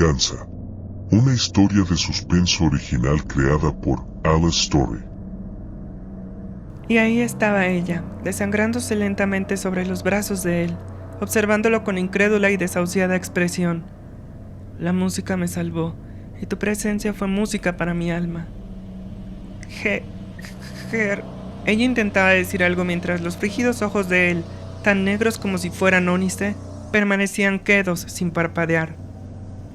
venganza. Una historia de suspenso original creada por Alice Story. Y ahí estaba ella, desangrándose lentamente sobre los brazos de él, observándolo con incrédula y desahuciada expresión. La música me salvó, y tu presencia fue música para mi alma. Ella intentaba decir algo mientras los frígidos ojos de él, tan negros como si fueran ónice, permanecían quedos sin parpadear.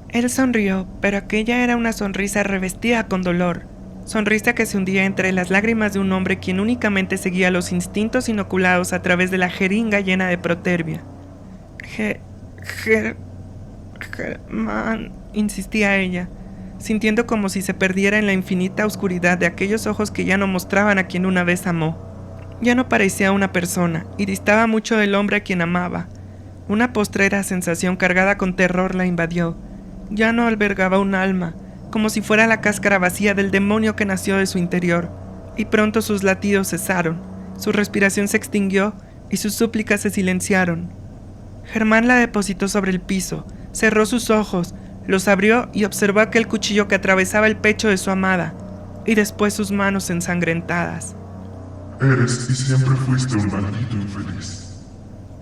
Él sonrió, pero aquella era una sonrisa revestida con dolor, sonrisa que se hundía entre las lágrimas de un hombre quien únicamente seguía los instintos inoculados a través de la jeringa llena de protervia. Germán, insistía ella, sintiendo como si se perdiera en la infinita oscuridad de aquellos ojos que ya no mostraban a quien una vez amó. Ya no parecía una persona, y distaba mucho del hombre a quien amaba. Una postrera sensación cargada con terror la invadió. Ya no albergaba un alma, como si fuera la cáscara vacía del demonio que nació de su interior, y pronto sus latidos cesaron, su respiración se extinguió y sus súplicas se silenciaron. Germán la depositó sobre el piso, cerró sus ojos, los abrió y observó aquel cuchillo que atravesaba el pecho de su amada, y después sus manos ensangrentadas. Eres y siempre fuiste un maldito infeliz.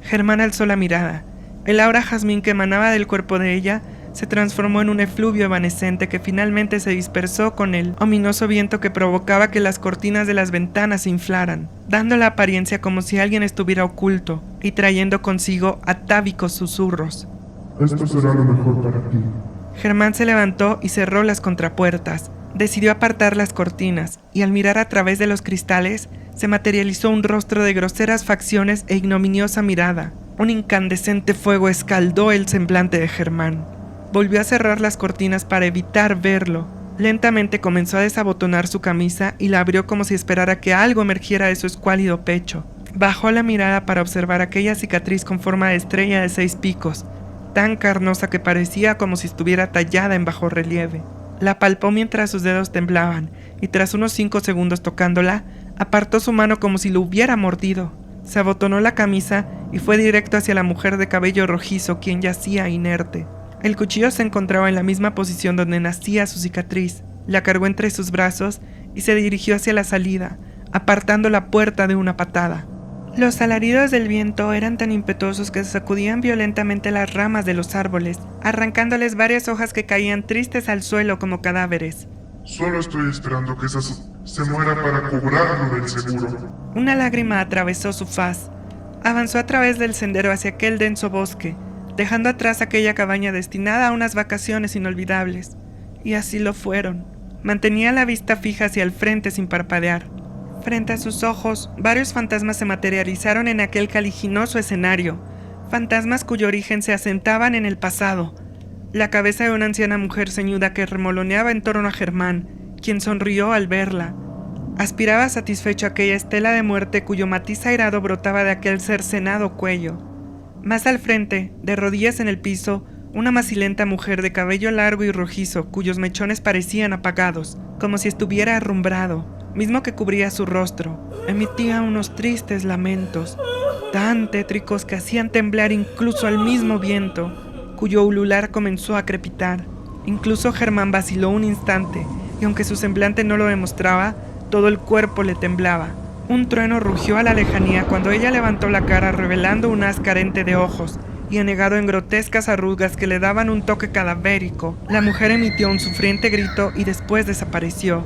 Germán alzó la mirada. El aura jazmín que emanaba del cuerpo de ella se transformó en un efluvio evanescente que finalmente se dispersó con el ominoso viento que provocaba que las cortinas de las ventanas se inflaran, dando la apariencia como si alguien estuviera oculto y trayendo consigo atávicos susurros. Esto será lo mejor para ti. Germán se levantó y cerró las contrapuertas. Decidió apartar las cortinas y al mirar a través de los cristales se materializó un rostro de groseras facciones e ignominiosa mirada. Un incandescente fuego escaldó el semblante de Germán. Volvió a cerrar las cortinas para evitar verlo. Lentamente comenzó a desabotonar su camisa y la abrió como si esperara que algo emergiera de su escuálido pecho. Bajó la mirada para observar aquella cicatriz con forma de estrella de 6 picos, tan carnosa que parecía como si estuviera tallada en bajorrelieve. La palpó mientras sus dedos temblaban y tras unos 5 segundos tocándola, apartó su mano como si lo hubiera mordido. Se abotonó la camisa y fue directo hacia la mujer de cabello rojizo, quien yacía inerte. El cuchillo se encontraba en la misma posición donde nacía su cicatriz. La cargó entre sus brazos y se dirigió hacia la salida, apartando la puerta de una patada. Los alaridos del viento eran tan impetuosos que sacudían violentamente las ramas de los árboles, arrancándoles varias hojas que caían tristes al suelo como cadáveres. Solo estoy esperando que esa se muera para cobrarlo del seguro. Una lágrima atravesó su faz. Avanzó a través del sendero hacia aquel denso bosque, dejando atrás aquella cabaña destinada a unas vacaciones inolvidables. Y así lo fueron. Mantenía la vista fija hacia el frente sin parpadear. Frente a sus ojos, varios fantasmas se materializaron en aquel caliginoso escenario, fantasmas cuyo origen se asentaban en el pasado. La cabeza de una anciana mujer ceñuda que remoloneaba en torno a Germán, quien sonrió al verla. Aspiraba satisfecho aquella estela de muerte cuyo matiz airado brotaba de aquel cercenado cuello. Más al frente, de rodillas en el piso, una macilenta mujer de cabello largo y rojizo, cuyos mechones parecían apagados, como si estuviera arrumbrado, mismo que cubría su rostro. Emitía unos tristes lamentos, tan tétricos que hacían temblar incluso al mismo viento, cuyo ulular comenzó a crepitar. Incluso Germán vaciló un instante, y aunque su semblante no lo demostraba, todo el cuerpo le temblaba. Un trueno rugió a la lejanía cuando ella levantó la cara revelando un haz carente de ojos y anegado en grotescas arrugas que le daban un toque cadavérico. La mujer emitió un sufriente grito y después desapareció.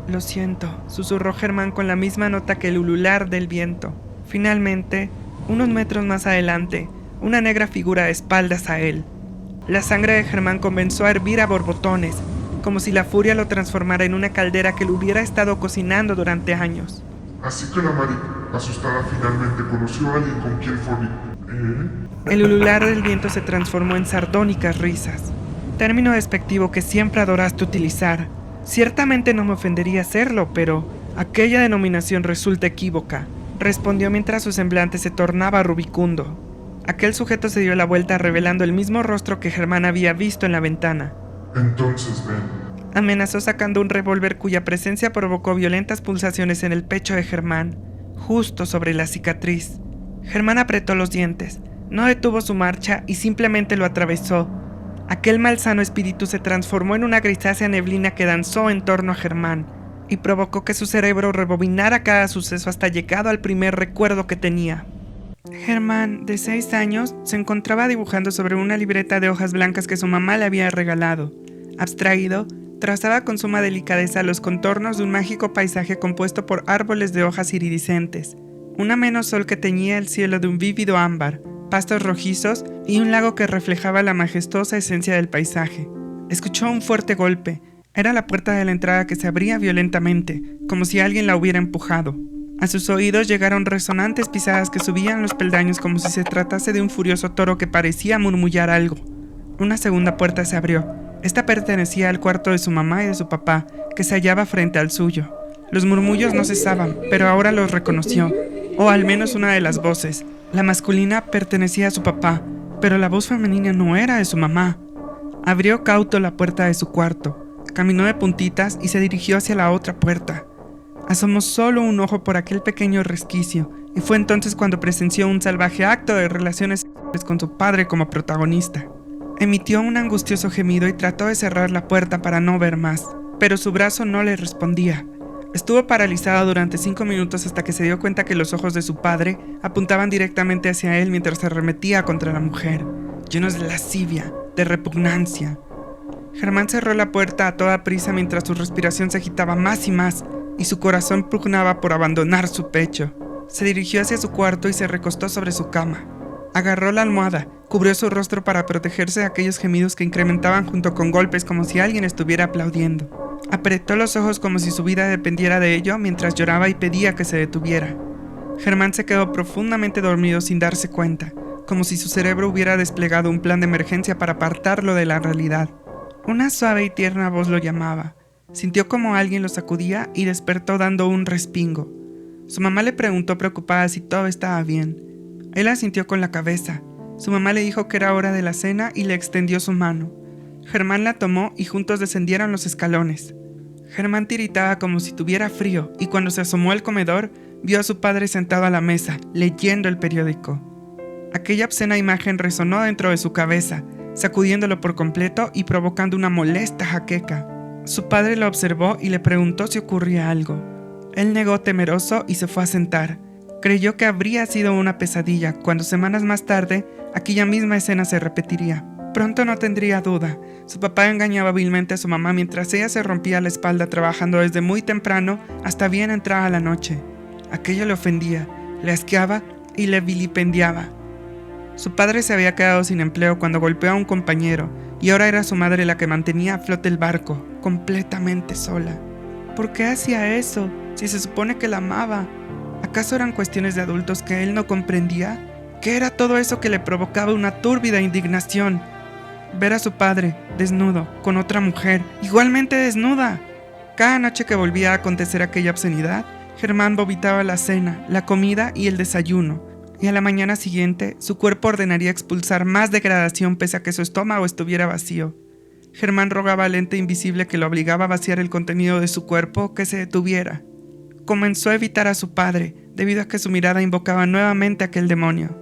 «Lo siento», susurró Germán con la misma nota que el ulular del viento. Finalmente, unos metros más adelante, una negra figura de espaldas a él. La sangre de Germán comenzó a hervir a borbotones, como si la furia lo transformara en una caldera que lo hubiera estado cocinando durante años. Así que la Mari, asustada, finalmente conoció a alguien con quien fue. El ulular del viento se transformó en sardónicas risas, término despectivo que siempre adoraste utilizar. Ciertamente no me ofendería hacerlo, pero aquella denominación resulta equívoca, respondió mientras su semblante se tornaba rubicundo. Aquel sujeto se dio la vuelta revelando el mismo rostro que Germán había visto en la ventana. Entonces ven. Amenazó sacando un revólver cuya presencia provocó violentas pulsaciones en el pecho de Germán, justo sobre la cicatriz. Germán apretó los dientes, no detuvo su marcha y simplemente lo atravesó. Aquel malsano espíritu se transformó en una grisácea neblina que danzó en torno a Germán y provocó que su cerebro rebobinara cada suceso hasta llegado al primer recuerdo que tenía. Germán, de 6 años, se encontraba dibujando sobre una libreta de hojas blancas que su mamá le había regalado. Abstraído, trazaba con suma delicadeza los contornos de un mágico paisaje compuesto por árboles de hojas iridiscentes, un ameno sol que teñía el cielo de un vívido ámbar, pastos rojizos y un lago que reflejaba la majestuosa esencia del paisaje. Escuchó un fuerte golpe. Era la puerta de la entrada que se abría violentamente, como si alguien la hubiera empujado. A sus oídos llegaron resonantes pisadas que subían los peldaños como si se tratase de un furioso toro que parecía murmullar algo. Una segunda puerta se abrió. Esta pertenecía al cuarto de su mamá y de su papá, que se hallaba frente al suyo. Los murmullos no cesaban, pero ahora los reconoció, o al menos una de las voces. La masculina pertenecía a su papá, pero la voz femenina no era de su mamá. Abrió cauto la puerta de su cuarto, caminó de puntitas y se dirigió hacia la otra puerta. Asomó solo un ojo por aquel pequeño resquicio, y fue entonces cuando presenció un salvaje acto de relaciones sexuales con su padre como protagonista. Emitió un angustioso gemido y trató de cerrar la puerta para no ver más, pero su brazo no le respondía. Estuvo paralizado durante 5 minutos hasta que se dio cuenta que los ojos de su padre apuntaban directamente hacia él mientras se arremetía contra la mujer, llenos de lascivia, de repugnancia. Germán cerró la puerta a toda prisa mientras su respiración se agitaba más y más y su corazón pugnaba por abandonar su pecho. Se dirigió hacia su cuarto y se recostó sobre su cama. Agarró la almohada, cubrió su rostro para protegerse de aquellos gemidos que incrementaban junto con golpes como si alguien estuviera aplaudiendo. Apretó los ojos como si su vida dependiera de ello mientras lloraba y pedía que se detuviera. Germán se quedó profundamente dormido sin darse cuenta, como si su cerebro hubiera desplegado un plan de emergencia para apartarlo de la realidad. Una suave y tierna voz lo llamaba. Sintió como alguien lo sacudía y despertó dando un respingo. Su mamá le preguntó preocupada si todo estaba bien. Él asintió con la cabeza. Su mamá le dijo que era hora de la cena y le extendió su mano. Germán la tomó y juntos descendieron los escalones. Germán tiritaba como si tuviera frío y cuando se asomó al comedor, vio a su padre sentado a la mesa, leyendo el periódico. Aquella obscena imagen resonó dentro de su cabeza, sacudiéndolo por completo y provocando una molesta jaqueca. Su padre lo observó y le preguntó si ocurría algo. Él negó temeroso y se fue a sentar. Creyó que habría sido una pesadilla, cuando semanas más tarde, aquella misma escena se repetiría. Pronto no tendría duda. Su papá engañaba hábilmente a su mamá mientras ella se rompía la espalda trabajando desde muy temprano hasta bien entrada la noche. Aquello le ofendía, le asqueaba y le vilipendiaba. Su padre se había quedado sin empleo cuando golpeó a un compañero y ahora era su madre la que mantenía a flote el barco, completamente sola. ¿Por qué hacía eso, si se supone que la amaba? ¿Acaso eran cuestiones de adultos que él no comprendía? ¿Qué era todo eso que le provocaba una túrbida indignación? Ver a su padre, desnudo, con otra mujer, igualmente desnuda. Cada noche que volvía a acontecer aquella obscenidad, Germán vomitaba la cena, la comida y el desayuno, y a la mañana siguiente su cuerpo ordenaría expulsar más degradación pese a que su estómago estuviera vacío. Germán rogaba al ente invisible que lo obligaba a vaciar el contenido de su cuerpo que se detuviera. Comenzó a evitar a su padre, debido a que su mirada invocaba nuevamente a aquel demonio.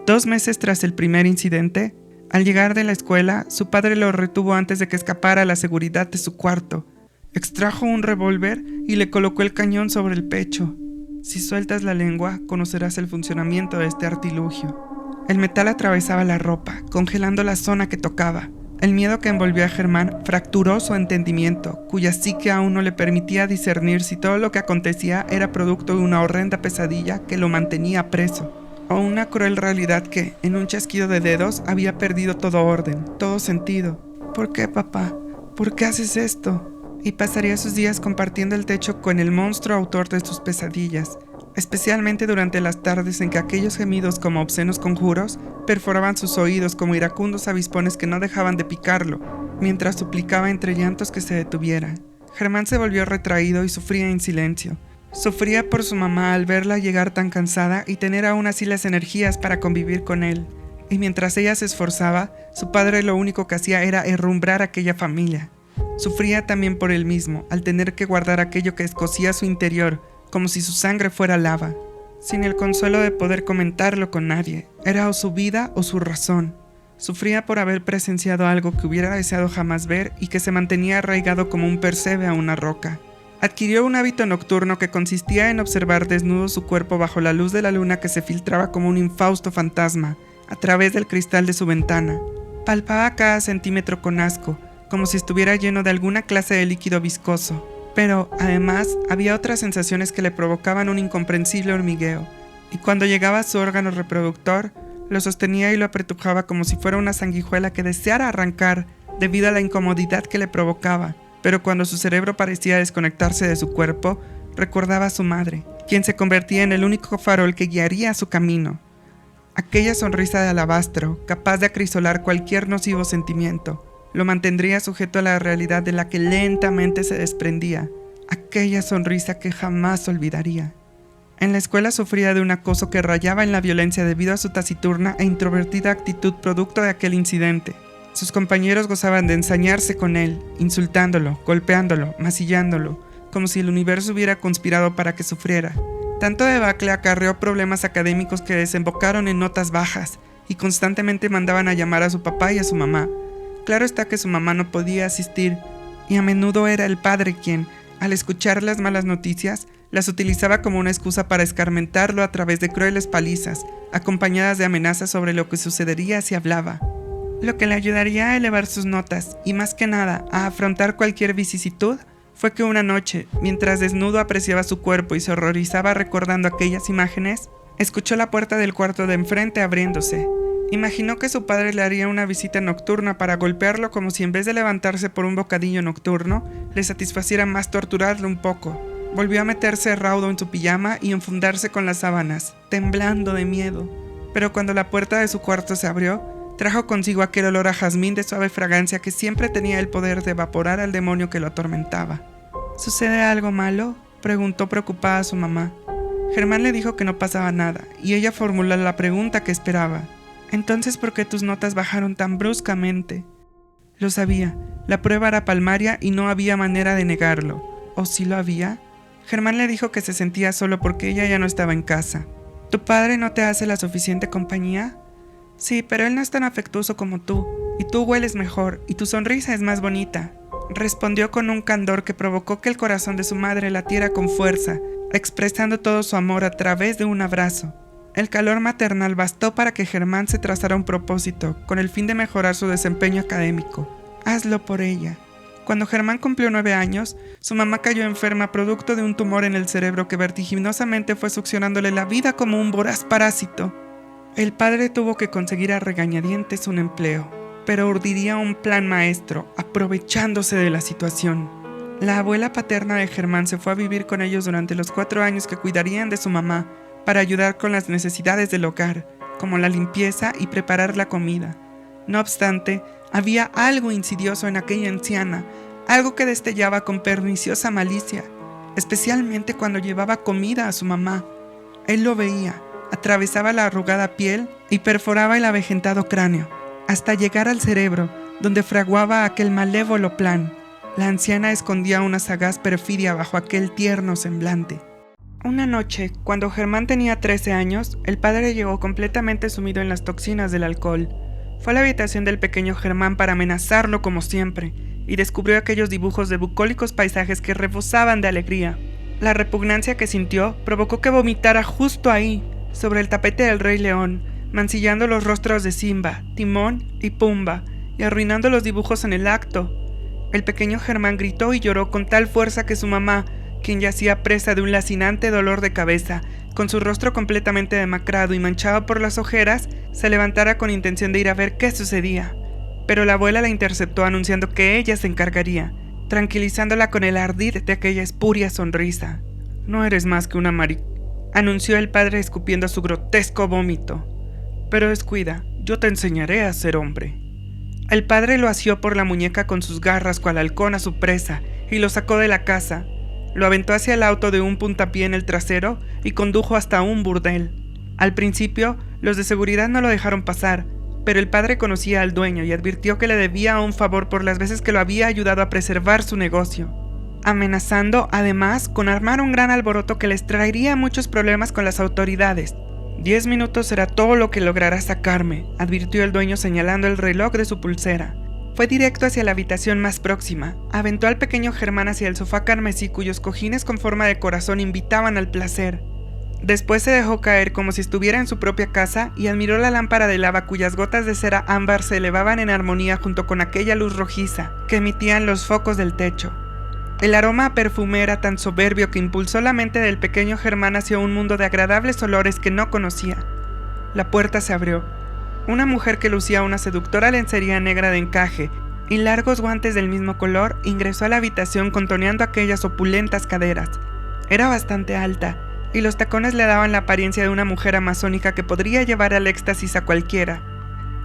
2 meses tras el primer incidente, al llegar de la escuela, su padre lo retuvo antes de que escapara a la seguridad de su cuarto. Extrajo un revólver y le colocó el cañón sobre el pecho. Si sueltas la lengua, conocerás el funcionamiento de este artilugio. El metal atravesaba la ropa, congelando la zona que tocaba. El miedo que envolvió a Germán fracturó su entendimiento, cuya psique aún no le permitía discernir si todo lo que acontecía era producto de una horrenda pesadilla que lo mantenía preso, o una cruel realidad que, en un chasquido de dedos, había perdido todo orden, todo sentido. ¿Por qué, papá? ¿Por qué haces esto? Y pasaría sus días compartiendo el techo con el monstruo autor de sus pesadillas, especialmente durante las tardes en que aquellos gemidos como obscenos conjuros perforaban sus oídos como iracundos avispones que no dejaban de picarlo, mientras suplicaba entre llantos que se detuviera. Germán se volvió retraído y sufría en silencio. Sufría por su mamá al verla llegar tan cansada y tener aún así las energías para convivir con él. Y mientras ella se esforzaba, su padre lo único que hacía era herrumbrar aquella familia. Sufría también por él mismo, al tener que guardar aquello que escocía su interior, como si su sangre fuera lava, sin el consuelo de poder comentarlo con nadie. Era o su vida o su razón. Sufría por haber presenciado algo que hubiera deseado jamás ver y que se mantenía arraigado como un percebe a una roca. Adquirió un hábito nocturno que consistía en observar desnudo su cuerpo bajo la luz de la luna que se filtraba como un infausto fantasma a través del cristal de su ventana. Palpaba cada centímetro con asco, como si estuviera lleno de alguna clase de líquido viscoso, pero, además, había otras sensaciones que le provocaban un incomprensible hormigueo, y cuando llegaba a su órgano reproductor, lo sostenía y lo apretujaba como si fuera una sanguijuela que deseara arrancar debido a la incomodidad que le provocaba, pero cuando su cerebro parecía desconectarse de su cuerpo, recordaba a su madre, quien se convertía en el único farol que guiaría su camino. Aquella sonrisa de alabastro, capaz de acrisolar cualquier nocivo sentimiento, lo mantendría sujeto a la realidad de la que lentamente se desprendía, aquella sonrisa que jamás olvidaría. En la escuela sufría de un acoso que rayaba en la violencia debido a su taciturna e introvertida actitud producto de aquel incidente. Sus compañeros gozaban de ensañarse con él, insultándolo, golpeándolo, masillándolo, como si el universo hubiera conspirado para que sufriera. Tanto debacle acarreó problemas académicos que desembocaron en notas bajas y constantemente mandaban a llamar a su papá y a su mamá. Claro está que su mamá no podía asistir, y a menudo era el padre quien, al escuchar las malas noticias, las utilizaba como una excusa para escarmentarlo a través de crueles palizas, acompañadas de amenazas sobre lo que sucedería si hablaba. Lo que le ayudaría a elevar sus notas, y más que nada, a afrontar cualquier vicisitud, fue que una noche, mientras desnudo apreciaba su cuerpo y se horrorizaba recordando aquellas imágenes, escuchó la puerta del cuarto de enfrente abriéndose. Imaginó que su padre le haría una visita nocturna para golpearlo como si en vez de levantarse por un bocadillo nocturno, le satisfaciera más torturarlo un poco. Volvió a meterse raudo en su pijama y enfundarse con las sábanas, temblando de miedo. Pero cuando la puerta de su cuarto se abrió, trajo consigo aquel olor a jazmín de suave fragancia que siempre tenía el poder de evaporar al demonio que lo atormentaba. ¿Sucede algo malo?, preguntó preocupada a su mamá. Germán le dijo que no pasaba nada, y ella formuló la pregunta que esperaba. «Entonces, ¿por qué tus notas bajaron tan bruscamente?» Lo sabía, la prueba era palmaria y no había manera de negarlo. ¿O sí lo había? Germán le dijo que se sentía solo porque ella ya no estaba en casa. ¿Tu padre no te hace la suficiente compañía? Sí, pero él no es tan afectuoso como tú, y tú hueles mejor, y tu sonrisa es más bonita, respondió con un candor que provocó que el corazón de su madre latiera con fuerza, expresando todo su amor a través de un abrazo. El calor maternal bastó para que Germán se trazara un propósito, con el fin de mejorar su desempeño académico. Hazlo por ella. Cuando Germán cumplió 9 años, su mamá cayó enferma producto de un tumor en el cerebro que vertiginosamente fue succionándole la vida como un voraz parásito. El padre tuvo que conseguir a regañadientes un empleo, pero urdiría un plan maestro, aprovechándose de la situación. La abuela paterna de Germán se fue a vivir con ellos durante los 4 años que cuidarían de su mamá para ayudar con las necesidades del hogar, como la limpieza y preparar la comida. No obstante, había algo insidioso en aquella anciana, algo que destellaba con perniciosa malicia, especialmente cuando llevaba comida a su mamá. Él lo veía, atravesaba la arrugada piel y perforaba el avejentado cráneo, hasta llegar al cerebro, donde fraguaba aquel malévolo plan. La anciana escondía una sagaz perfidia bajo aquel tierno semblante. Una noche, cuando Germán tenía 13 años, el padre llegó completamente sumido en las toxinas del alcohol. Fue a la habitación del pequeño Germán para amenazarlo como siempre, y descubrió aquellos dibujos de bucólicos paisajes que rebosaban de alegría. La repugnancia que sintió provocó que vomitara justo ahí, sobre el tapete del Rey León, mancillando los rostros de Simba, Timón y Pumba, y arruinando los dibujos en el acto. El pequeño Germán gritó y lloró con tal fuerza que su mamá, quien yacía presa de un lacinante dolor de cabeza, con su rostro completamente demacrado y manchado por las ojeras, se levantara con intención de ir a ver qué sucedía. Pero la abuela la interceptó anunciando que ella se encargaría, tranquilizándola con el ardid de aquella espuria sonrisa. «No eres más que una anunció el padre escupiendo su grotesco vómito. «Pero descuida, yo te enseñaré a ser hombre». El padre lo asió por la muñeca con sus garras cual halcón a su presa y lo sacó de la casa. Lo aventó hacia el auto de un puntapié en el trasero y condujo hasta un burdel. Al principio, los de seguridad no lo dejaron pasar, pero el padre conocía al dueño y advirtió que le debía un favor por las veces que lo había ayudado a preservar su negocio, amenazando, además, con armar un gran alboroto que les traería muchos problemas con las autoridades. 10 minutos será todo lo que logrará sacarme, advirtió el dueño señalando el reloj de su pulsera. Fue directo hacia la habitación más próxima, aventó al pequeño Germán hacia el sofá carmesí cuyos cojines con forma de corazón invitaban al placer. Después se dejó caer como si estuviera en su propia casa y admiró la lámpara de lava cuyas gotas de cera ámbar se elevaban en armonía junto con aquella luz rojiza que emitían los focos del techo. El aroma a perfume era tan soberbio que impulsó la mente del pequeño Germán hacia un mundo de agradables olores que no conocía. La puerta se abrió. Una mujer que lucía una seductora lencería negra de encaje y largos guantes del mismo color ingresó a la habitación contoneando aquellas opulentas caderas. Era bastante alta, y los tacones le daban la apariencia de una mujer amazónica que podría llevar al éxtasis a cualquiera.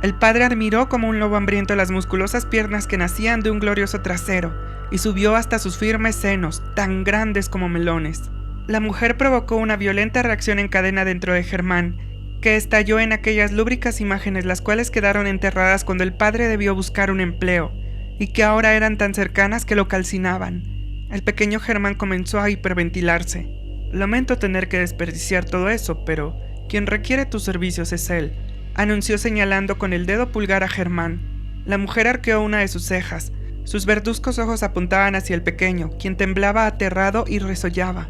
El padre admiró como un lobo hambriento las musculosas piernas que nacían de un glorioso trasero, y subió hasta sus firmes senos, tan grandes como melones. La mujer provocó una violenta reacción en cadena dentro de Germán, que estalló en aquellas lúbricas imágenes las cuales quedaron enterradas cuando el padre debió buscar un empleo, y que ahora eran tan cercanas que lo calcinaban. El pequeño Germán comenzó a hiperventilarse. «Lamento tener que desperdiciar todo eso, pero quien requiere tus servicios es él», anunció señalando con el dedo pulgar a Germán. La mujer arqueó una de sus cejas. Sus verduzcos ojos apuntaban hacia el pequeño, quien temblaba aterrado y resollaba.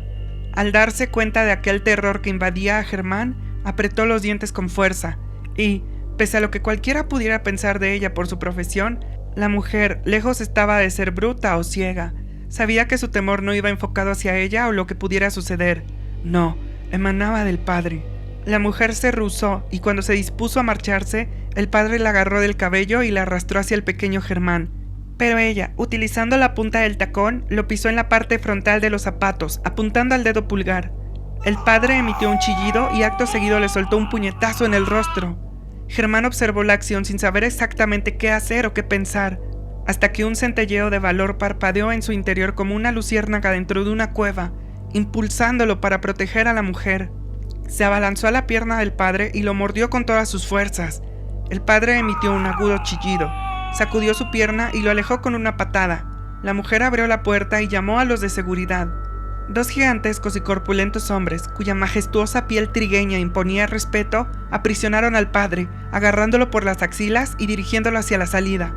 Al darse cuenta de aquel terror que invadía a Germán, apretó los dientes con fuerza, y, pese a lo que cualquiera pudiera pensar de ella por su profesión, la mujer, lejos estaba de ser bruta o ciega. Sabía que su temor no iba enfocado hacia ella o lo que pudiera suceder. No, emanaba del padre. La mujer se rehusó, y cuando se dispuso a marcharse, el padre la agarró del cabello y la arrastró hacia el pequeño Germán. Pero ella, utilizando la punta del tacón, lo pisó en la parte frontal de los zapatos, apuntando al dedo pulgar. El padre emitió un chillido y acto seguido le soltó un puñetazo en el rostro. Germán observó la acción sin saber exactamente qué hacer o qué pensar, hasta que un centelleo de valor parpadeó en su interior como una luciérnaga dentro de una cueva, impulsándolo para proteger a la mujer. Se abalanzó a la pierna del padre y lo mordió con todas sus fuerzas. El padre emitió un agudo chillido, sacudió su pierna y lo alejó con una patada. La mujer abrió la puerta y llamó a los de seguridad. 2 gigantescos y corpulentos hombres, cuya majestuosa piel trigueña imponía respeto, aprisionaron al padre, agarrándolo por las axilas y dirigiéndolo hacia la salida.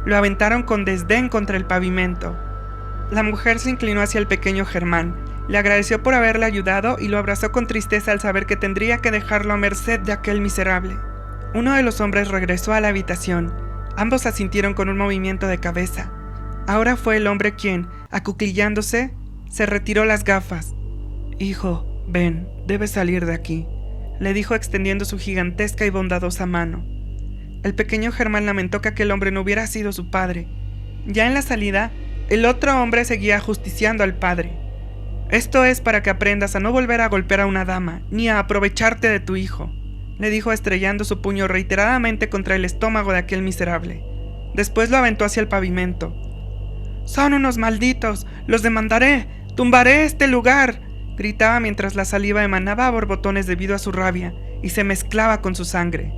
Lo aventaron con desdén contra el pavimento. La mujer se inclinó hacia el pequeño Germán, le agradeció por haberle ayudado y lo abrazó con tristeza al saber que tendría que dejarlo a merced de aquel miserable. Uno de los hombres regresó a la habitación. Ambos asintieron con un movimiento de cabeza. Ahora fue el hombre quien, acuclillándose, se retiró las gafas. «Hijo, ven, debes salir de aquí», le dijo extendiendo su gigantesca y bondadosa mano. El pequeño Germán lamentó que aquel hombre no hubiera sido su padre. Ya en la salida, el otro hombre seguía ajusticiando al padre. «Esto es para que aprendas a no volver a golpear a una dama, ni a aprovecharte de tu hijo», le dijo estrellando su puño reiteradamente contra el estómago de aquel miserable. Después lo aventó hacia el pavimento. «Son unos malditos, los demandaré, tumbaré este lugar», gritaba mientras la saliva emanaba a borbotones debido a su rabia y se mezclaba con su sangre.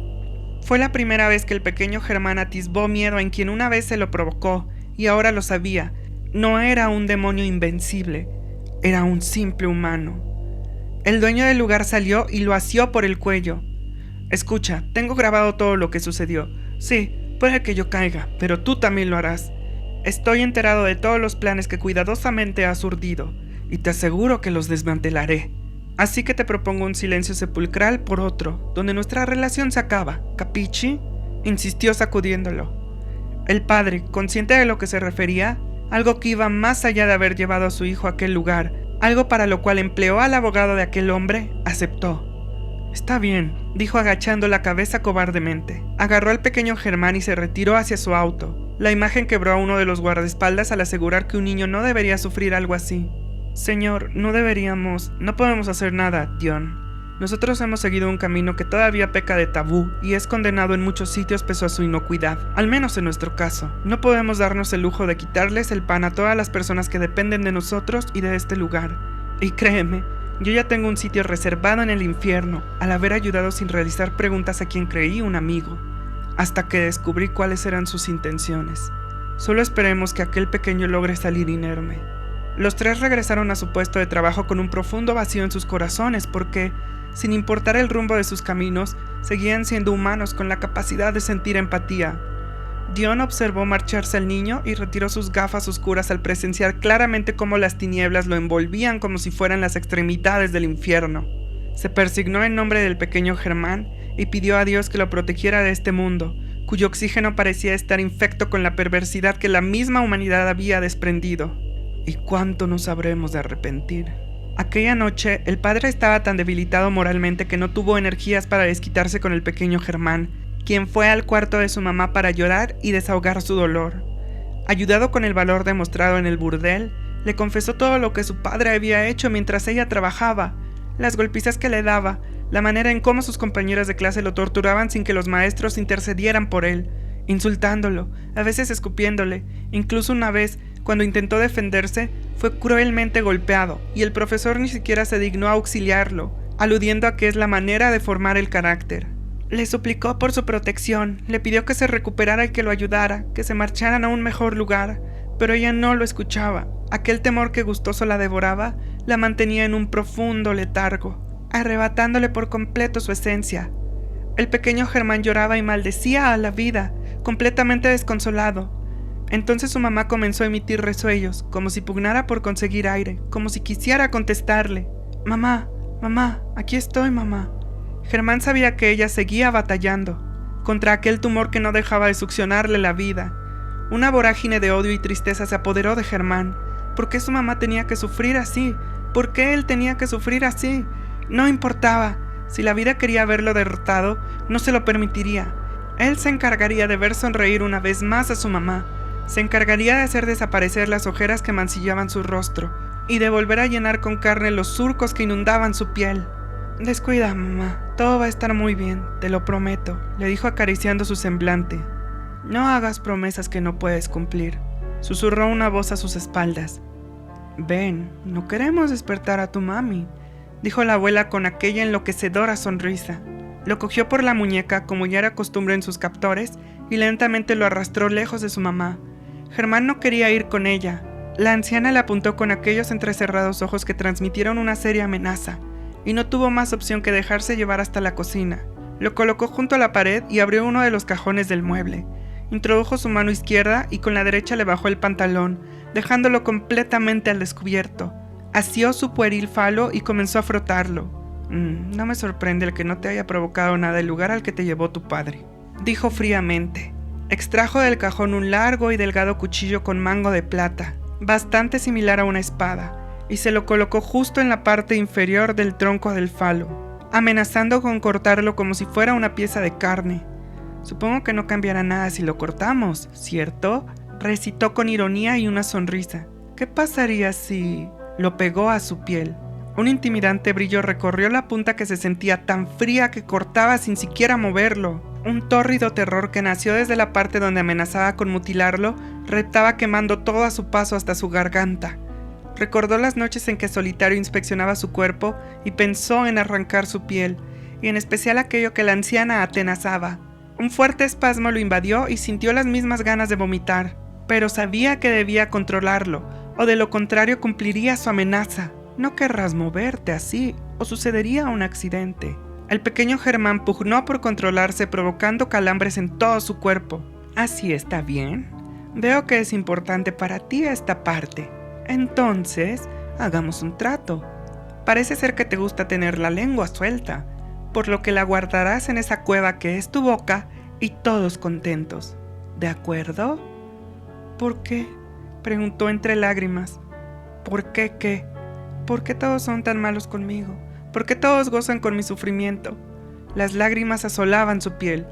Fue la primera vez que el pequeño Germán atisbó miedo en quien una vez se lo provocó, y ahora lo sabía. No era un demonio invencible, era un simple humano. El dueño del lugar salió y lo asió por el cuello. «Escucha, tengo grabado todo lo que sucedió. Sí, puede que yo caiga, pero tú también lo harás. Estoy enterado de todos los planes que cuidadosamente has urdido, y te aseguro que los desmantelaré. Así que te propongo un silencio sepulcral por otro, donde nuestra relación se acaba, ¿capichi?», insistió sacudiéndolo. El padre, consciente de lo que se refería, algo que iba más allá de haber llevado a su hijo a aquel lugar, algo para lo cual empleó al abogado de aquel hombre, aceptó. «Está bien», dijo agachando la cabeza cobardemente. Agarró al pequeño Germán y se retiró hacia su auto. La imagen quebró a uno de los guardaespaldas al asegurar que un niño no debería sufrir algo así. «Señor, no podemos hacer nada, Dion. Nosotros hemos seguido un camino que todavía peca de tabú y es condenado en muchos sitios pese a su inocuidad, al menos en nuestro caso. No podemos darnos el lujo de quitarles el pan a todas las personas que dependen de nosotros y de este lugar. Y créeme, yo ya tengo un sitio reservado en el infierno, al haber ayudado sin realizar preguntas a quien creí un amigo, hasta que descubrí cuáles eran sus intenciones. Solo esperemos que aquel pequeño logre salir inerme». Los 3 regresaron a su puesto de trabajo con un profundo vacío en sus corazones porque, sin importar el rumbo de sus caminos, seguían siendo humanos con la capacidad de sentir empatía. Dion observó marcharse al niño y retiró sus gafas oscuras al presenciar claramente cómo las tinieblas lo envolvían como si fueran las extremidades del infierno. Se persignó en nombre del pequeño Germán y pidió a Dios que lo protegiera de este mundo, cuyo oxígeno parecía estar infecto con la perversidad que la misma humanidad había desprendido. ¿Y cuánto nos habremos de arrepentir? Aquella noche, el padre estaba tan debilitado moralmente que no tuvo energías para desquitarse con el pequeño Germán, quien fue al cuarto de su mamá para llorar y desahogar su dolor. Ayudado con el valor demostrado en el burdel, le confesó todo lo que su padre había hecho mientras ella trabajaba, las golpizas que le daba, la manera en cómo sus compañeros de clase lo torturaban sin que los maestros intercedieran por él, insultándolo, a veces escupiéndole. Incluso una vez, cuando intentó defenderse, fue cruelmente golpeado, y el profesor ni siquiera se dignó a auxiliarlo, aludiendo a que es la manera de formar el carácter. Le suplicó por su protección, le pidió que se recuperara y que lo ayudara, que se marcharan a un mejor lugar, pero ella no lo escuchaba. Aquel temor que gustoso la devoraba, la mantenía en un profundo letargo, arrebatándole por completo su esencia. El pequeño Germán lloraba y maldecía a la vida, completamente desconsolado. Entonces su mamá comenzó a emitir resuellos, como si pugnara por conseguir aire, como si quisiera contestarle. «Mamá, mamá, aquí estoy, mamá». Germán sabía que ella seguía batallando contra aquel tumor que no dejaba de succionarle la vida. Una vorágine de odio y tristeza se apoderó de Germán. ¿Por qué su mamá tenía que sufrir así? ¿Por qué él tenía que sufrir así? No importaba. Si la vida quería verlo derrotado, no se lo permitiría. Él se encargaría de ver sonreír una vez más a su mamá. Se encargaría de hacer desaparecer las ojeras que mancillaban su rostro y de volver a llenar con carne los surcos que inundaban su piel. «Descuida, mamá. Todo va a estar muy bien, te lo prometo», le dijo acariciando su semblante. «No hagas promesas que no puedes cumplir», susurró una voz a sus espaldas. «Ven, no queremos despertar a tu mami», dijo la abuela con aquella enloquecedora sonrisa. Lo cogió por la muñeca, como ya era costumbre en sus captores, y lentamente lo arrastró lejos de su mamá. Germán no quería ir con ella. La anciana le apuntó con aquellos entrecerrados ojos que transmitieron una seria amenaza, y no tuvo más opción que dejarse llevar hasta la cocina. Lo colocó junto a la pared y abrió uno de los cajones del mueble. Introdujo su mano izquierda y con la derecha le bajó el pantalón, dejándolo completamente al descubierto. Asió su pueril falo y comenzó a frotarlo. No me sorprende el que no te haya provocado nada el lugar al que te llevó tu padre», dijo fríamente. Extrajo del cajón un largo y delgado cuchillo con mango de plata, bastante similar a una espada, y se lo colocó justo en la parte inferior del tronco del falo, amenazando con cortarlo como si fuera una pieza de carne. «Supongo que no cambiará nada si lo cortamos, ¿cierto?», recitó con ironía y una sonrisa. «¿Qué pasaría si...?» Lo pegó a su piel. Un intimidante brillo recorrió la punta que se sentía tan fría que cortaba sin siquiera moverlo. Un tórrido terror que nació desde la parte donde amenazaba con mutilarlo, reptaba quemando todo a su paso hasta su garganta. Recordó las noches en que Solitario inspeccionaba su cuerpo y pensó en arrancar su piel, y en especial aquello que la anciana atenazaba. Un fuerte espasmo lo invadió y sintió las mismas ganas de vomitar, pero sabía que debía controlarlo, o de lo contrario cumpliría su amenaza. «No querrás moverte así, o sucedería un accidente». El pequeño Germán pugnó por controlarse, provocando calambres en todo su cuerpo. «¿Así está bien? Veo que es importante para ti esta parte. Entonces, hagamos un trato. Parece ser que te gusta tener la lengua suelta, por lo que la guardarás en esa cueva que es tu boca y todos contentos. ¿De acuerdo?» «¿Por qué?», preguntó entre lágrimas. «¿Por qué qué? ¿Por qué todos son tan malos conmigo? ¿Por qué todos gozan con mi sufrimiento?» Las lágrimas asolaban su piel.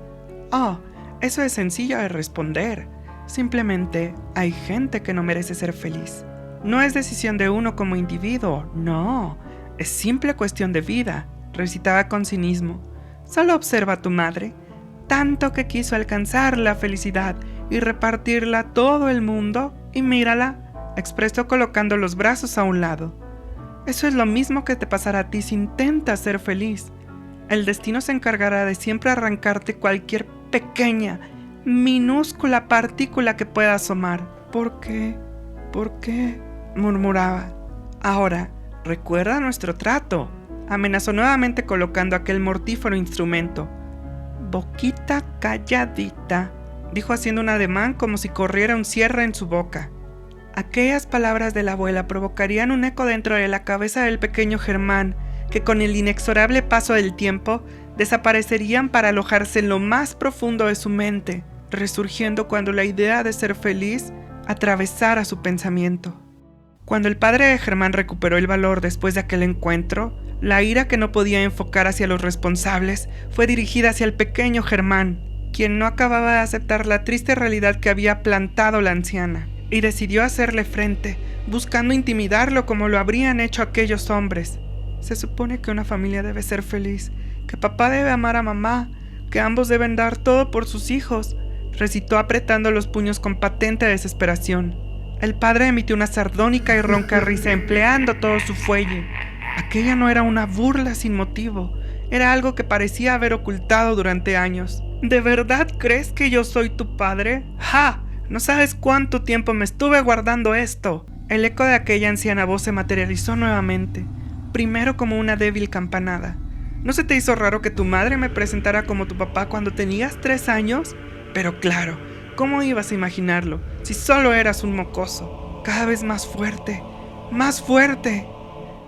«Oh, eso es sencillo de responder. Simplemente hay gente que no merece ser feliz. No es decisión de uno como individuo, no. Es simple cuestión de vida», recitaba con cinismo. «Solo observa a tu madre. Tanto que quiso alcanzar la felicidad y repartirla a todo el mundo, y mírala», expresó colocando los brazos a un lado. «Eso es lo mismo que te pasará a ti si intentas ser feliz. El destino se encargará de siempre arrancarte cualquier pequeña, minúscula partícula que pueda asomar». «¿Por qué? ¿Por qué?», murmuraba. «Ahora, recuerda nuestro trato. amenazó nuevamente colocando aquel mortífero instrumento. «Boquita calladita», dijo haciendo un ademán como si corriera un cierre en su boca. Aquellas palabras de la abuela provocarían un eco dentro de la cabeza del pequeño Germán, que con el inexorable paso del tiempo desaparecerían para alojarse en lo más profundo de su mente, resurgiendo cuando la idea de ser feliz atravesara su pensamiento. Cuando el padre de Germán recuperó el valor después de aquel encuentro, la ira que no podía enfocar hacia los responsables fue dirigida hacia el pequeño Germán, quien no acababa de aceptar la triste realidad que había plantado la anciana, y decidió hacerle frente, buscando intimidarlo como lo habrían hecho aquellos hombres. Se supone que una familia debe ser feliz, que papá debe amar a mamá, que ambos deben dar todo por sus hijos, recitó apretando los puños con patente desesperación. El padre emitió una sardónica y ronca risa empleando todo su fuelle. Aquella no era una burla sin motivo, era algo que parecía haber ocultado durante años. ¿De verdad crees que yo soy tu padre? ¡Ja! No sabes cuánto tiempo me estuve guardando esto. El eco de aquella anciana voz se materializó nuevamente, primero como una débil campanada. ¿No se te hizo raro que tu madre me presentara como tu papá cuando tenías 3 años? Pero claro, ¿cómo ibas a imaginarlo si solo eras un mocoso? Cada vez más fuerte, más fuerte.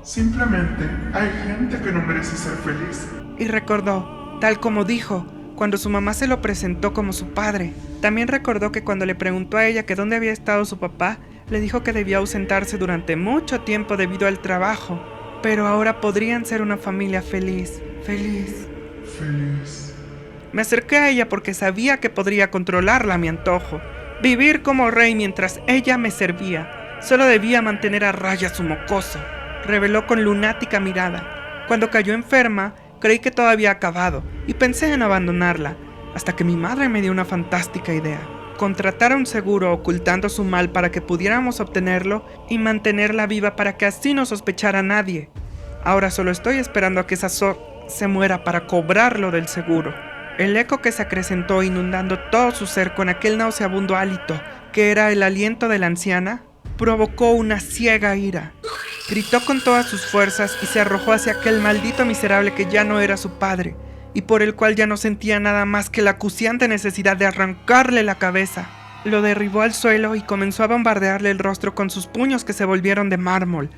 Simplemente hay gente que no merece ser feliz. Y recordó, tal como dijo, cuando su mamá se lo presentó como su padre. También recordó que cuando le preguntó a ella que dónde había estado su papá, le dijo que debía ausentarse durante mucho tiempo debido al trabajo. Pero ahora podrían ser una familia feliz, feliz. Me acerqué a ella porque sabía que podría controlarla a mi antojo, vivir como rey mientras ella me servía. Solo debía mantener a raya su mocoso, reveló con lunática mirada. Cuando cayó enferma, creí que todo había acabado y pensé en abandonarla, hasta que mi madre me dio una fantástica idea. Contratar a un seguro ocultando su mal para que pudiéramos obtenerlo y mantenerla viva para que así no sospechara nadie. Ahora solo estoy esperando a que esa se muera para cobrarlo del seguro. El eco que se acrecentó inundando todo su ser con aquel nauseabundo hálito, que era el aliento de la anciana, provocó una ciega ira. Gritó con todas sus fuerzas y se arrojó hacia aquel maldito miserable que ya no era su padre, y por el cual ya no sentía nada más que la acuciante necesidad de arrancarle la cabeza. Lo derribó al suelo y comenzó a bombardearle el rostro con sus puños que se volvieron de mármol.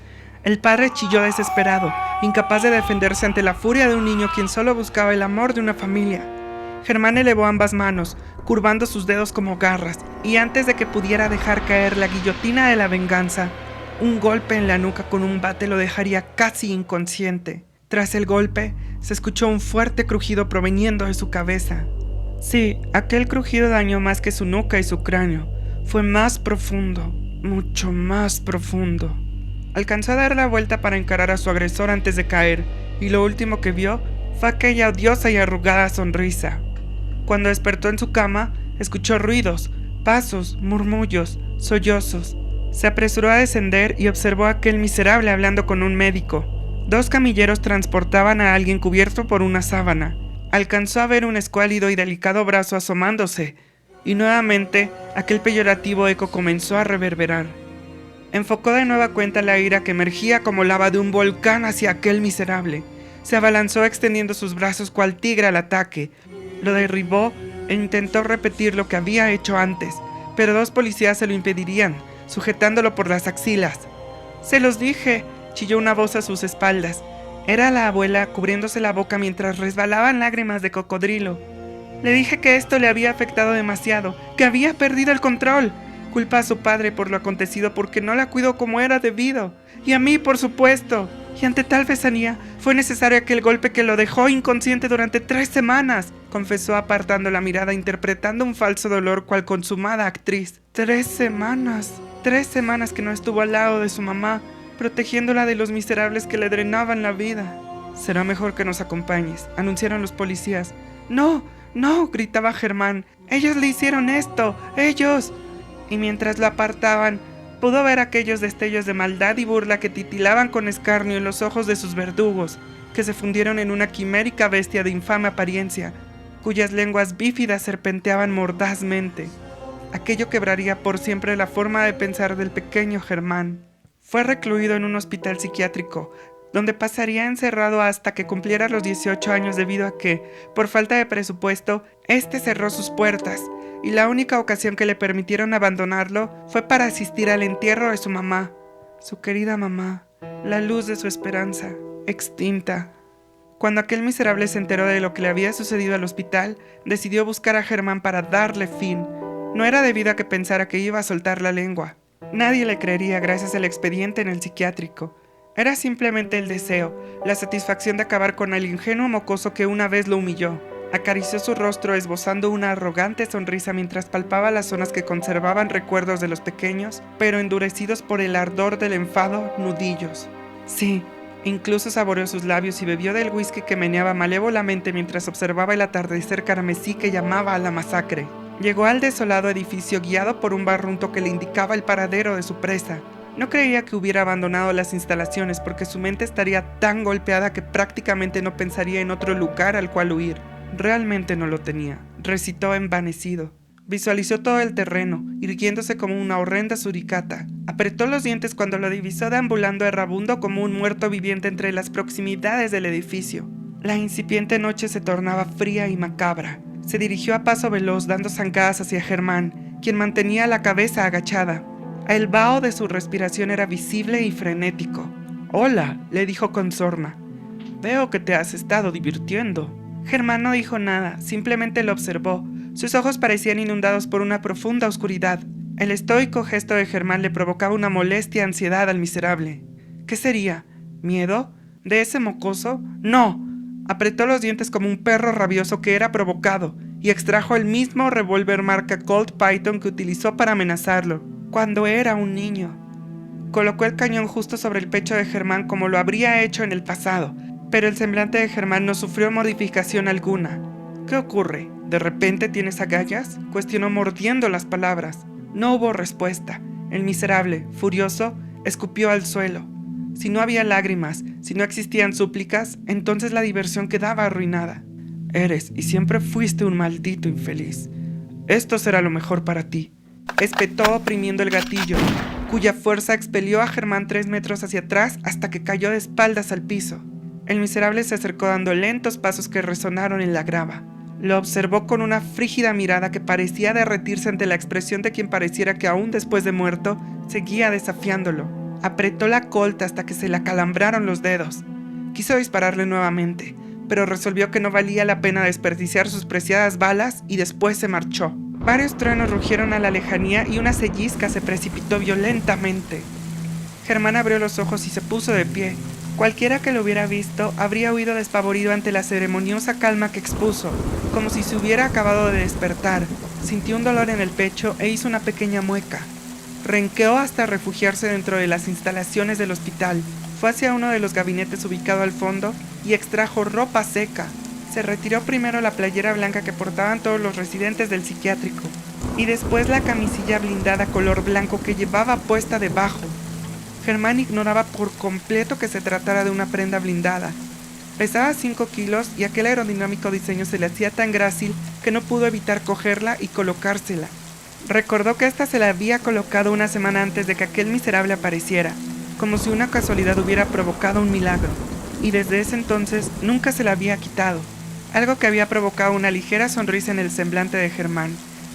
El padre chilló desesperado, incapaz de defenderse ante la furia de un niño quien solo buscaba el amor de una familia. Germán elevó ambas manos, curvando sus dedos como garras, y antes de que pudiera dejar caer la guillotina de la venganza, un golpe en la nuca con un bate lo dejaría casi inconsciente. Tras el golpe, se escuchó un fuerte crujido proveniendo de su cabeza. Sí, aquel crujido dañó más que su nuca y su cráneo. Fue más profundo, mucho más profundo. Alcanzó a dar la vuelta para encarar a su agresor antes de caer, y lo último que vio fue aquella odiosa y arrugada sonrisa. Cuando despertó en su cama, escuchó ruidos, pasos, murmullos, sollozos. Se apresuró a descender y observó a aquel miserable hablando con un médico. 2 camilleros transportaban a alguien cubierto por una sábana. Alcanzó a ver un escuálido y delicado brazo asomándose, y nuevamente aquel peyorativo eco comenzó a reverberar. Enfocó de nueva cuenta la ira que emergía como lava de un volcán hacia aquel miserable. Se abalanzó extendiendo sus brazos cual tigre al ataque. Lo derribó e intentó repetir lo que había hecho antes, pero 2 policías se lo impedirían, sujetándolo por las axilas. «Se los dije», chilló una voz a sus espaldas. Era la abuela cubriéndose la boca mientras resbalaban lágrimas de cocodrilo. «Le dije que esto le había afectado demasiado, que había perdido el control. Culpa a su padre por lo acontecido porque no la cuidó como era debido. Y a mí, por supuesto. Y ante tal fesanía, fue necesario aquel golpe que lo dejó inconsciente durante 3 semanas», confesó apartando la mirada interpretando un falso dolor cual consumada actriz. 3 semanas. 3 semanas que no estuvo al lado de su mamá, protegiéndola de los miserables que le drenaban la vida. «Será mejor que nos acompañes», anunciaron los policías. «No, no», gritaba Germán. «Ellos le hicieron esto, ellos». Y mientras lo apartaban, pudo ver aquellos destellos de maldad y burla que titilaban con escarnio en los ojos de sus verdugos, que se fundieron en una quimérica bestia de infame apariencia, cuyas lenguas bífidas serpenteaban mordazmente. Aquello quebraría por siempre la forma de pensar del pequeño Germán. Fue recluido en un hospital psiquiátrico, donde pasaría encerrado hasta que cumpliera los 18 años debido a que, por falta de presupuesto, este cerró sus puertas, y la única ocasión que le permitieron abandonarlo fue para asistir al entierro de su mamá, su querida mamá, la luz de su esperanza, extinta. Cuando aquel miserable se enteró de lo que le había sucedido al hospital, decidió buscar a Germán para darle fin. No era debido a que pensara que iba a soltar la lengua. Nadie le creería gracias al expediente en el psiquiátrico. Era simplemente el deseo, la satisfacción de acabar con el ingenuo mocoso que una vez lo humilló. Acarició su rostro esbozando una arrogante sonrisa mientras palpaba las zonas que conservaban recuerdos de los pequeños, pero endurecidos por el ardor del enfado, nudillos. Sí, incluso saboreó sus labios y bebió del whisky que meneaba malévolamente mientras observaba el atardecer carmesí que llamaba a la masacre. Llegó al desolado edificio guiado por un barrunto que le indicaba el paradero de su presa. No creía que hubiera abandonado las instalaciones porque su mente estaría tan golpeada que prácticamente no pensaría en otro lugar al cual huir. Realmente no lo tenía, recitó envanecido. Visualizó todo el terreno, irguiéndose como una horrenda suricata. Apretó los dientes cuando lo divisó deambulando errabundo como un muerto viviente entre las proximidades del edificio. La incipiente noche se tornaba fría y macabra. Se dirigió a paso veloz dando zancadas hacia Germán, quien mantenía la cabeza agachada. El vaho de su respiración era visible y frenético. «Hola», le dijo con sorna. «Veo que te has estado divirtiendo». Germán no dijo nada, simplemente lo observó. Sus ojos parecían inundados por una profunda oscuridad. El estoico gesto de Germán le provocaba una molestia ansiedad al miserable. ¿Qué sería? ¿Miedo? ¿De ese mocoso? ¡No! Apretó los dientes como un perro rabioso que era provocado y extrajo el mismo revólver marca Colt Python que utilizó para amenazarlo, cuando era un niño. Colocó el cañón justo sobre el pecho de Germán como lo habría hecho en el pasado, pero el semblante de Germán no sufrió modificación alguna. ¿Qué ocurre? ¿De repente tienes agallas?, cuestionó mordiendo las palabras. No hubo respuesta. El miserable, furioso, escupió al suelo. Si no había lágrimas, si no existían súplicas, entonces la diversión quedaba arruinada. Eres y siempre fuiste un maldito infeliz. Esto será lo mejor para ti. Espetó oprimiendo el gatillo, cuya fuerza expelió a Germán 3 metros hacia atrás hasta que cayó de espaldas al piso. El miserable se acercó dando lentos pasos que resonaron en la grava. Lo observó con una frígida mirada que parecía derretirse ante la expresión de quien pareciera que aún después de muerto, seguía desafiándolo. Apretó la Colt hasta que se le acalambraron los dedos. Quiso dispararle nuevamente, pero resolvió que no valía la pena desperdiciar sus preciadas balas y después se marchó. Varios truenos rugieron a la lejanía y una sellisca se precipitó violentamente. Germán abrió los ojos y se puso de pie. Cualquiera que lo hubiera visto habría huido despavorido ante la ceremoniosa calma que expuso, como si se hubiera acabado de despertar. Sintió un dolor en el pecho e hizo una pequeña mueca. Renqueó hasta refugiarse dentro de las instalaciones del hospital. Fue hacia uno de los gabinetes ubicado al fondo y extrajo ropa seca. Se retiró primero la playera blanca que portaban todos los residentes del psiquiátrico y después la camisilla blindada color blanco que llevaba puesta debajo. Germán ignoraba por completo que se tratara de una prenda blindada. Pesaba 5 kilos y aquel aerodinámico diseño se le hacía tan grácil que no pudo evitar cogerla y colocársela. Recordó que ésta se la había colocado una semana antes de que aquel miserable apareciera, como si una casualidad hubiera provocado un milagro, y desde ese entonces nunca se la había quitado, algo que había provocado una ligera sonrisa en el semblante de Germán,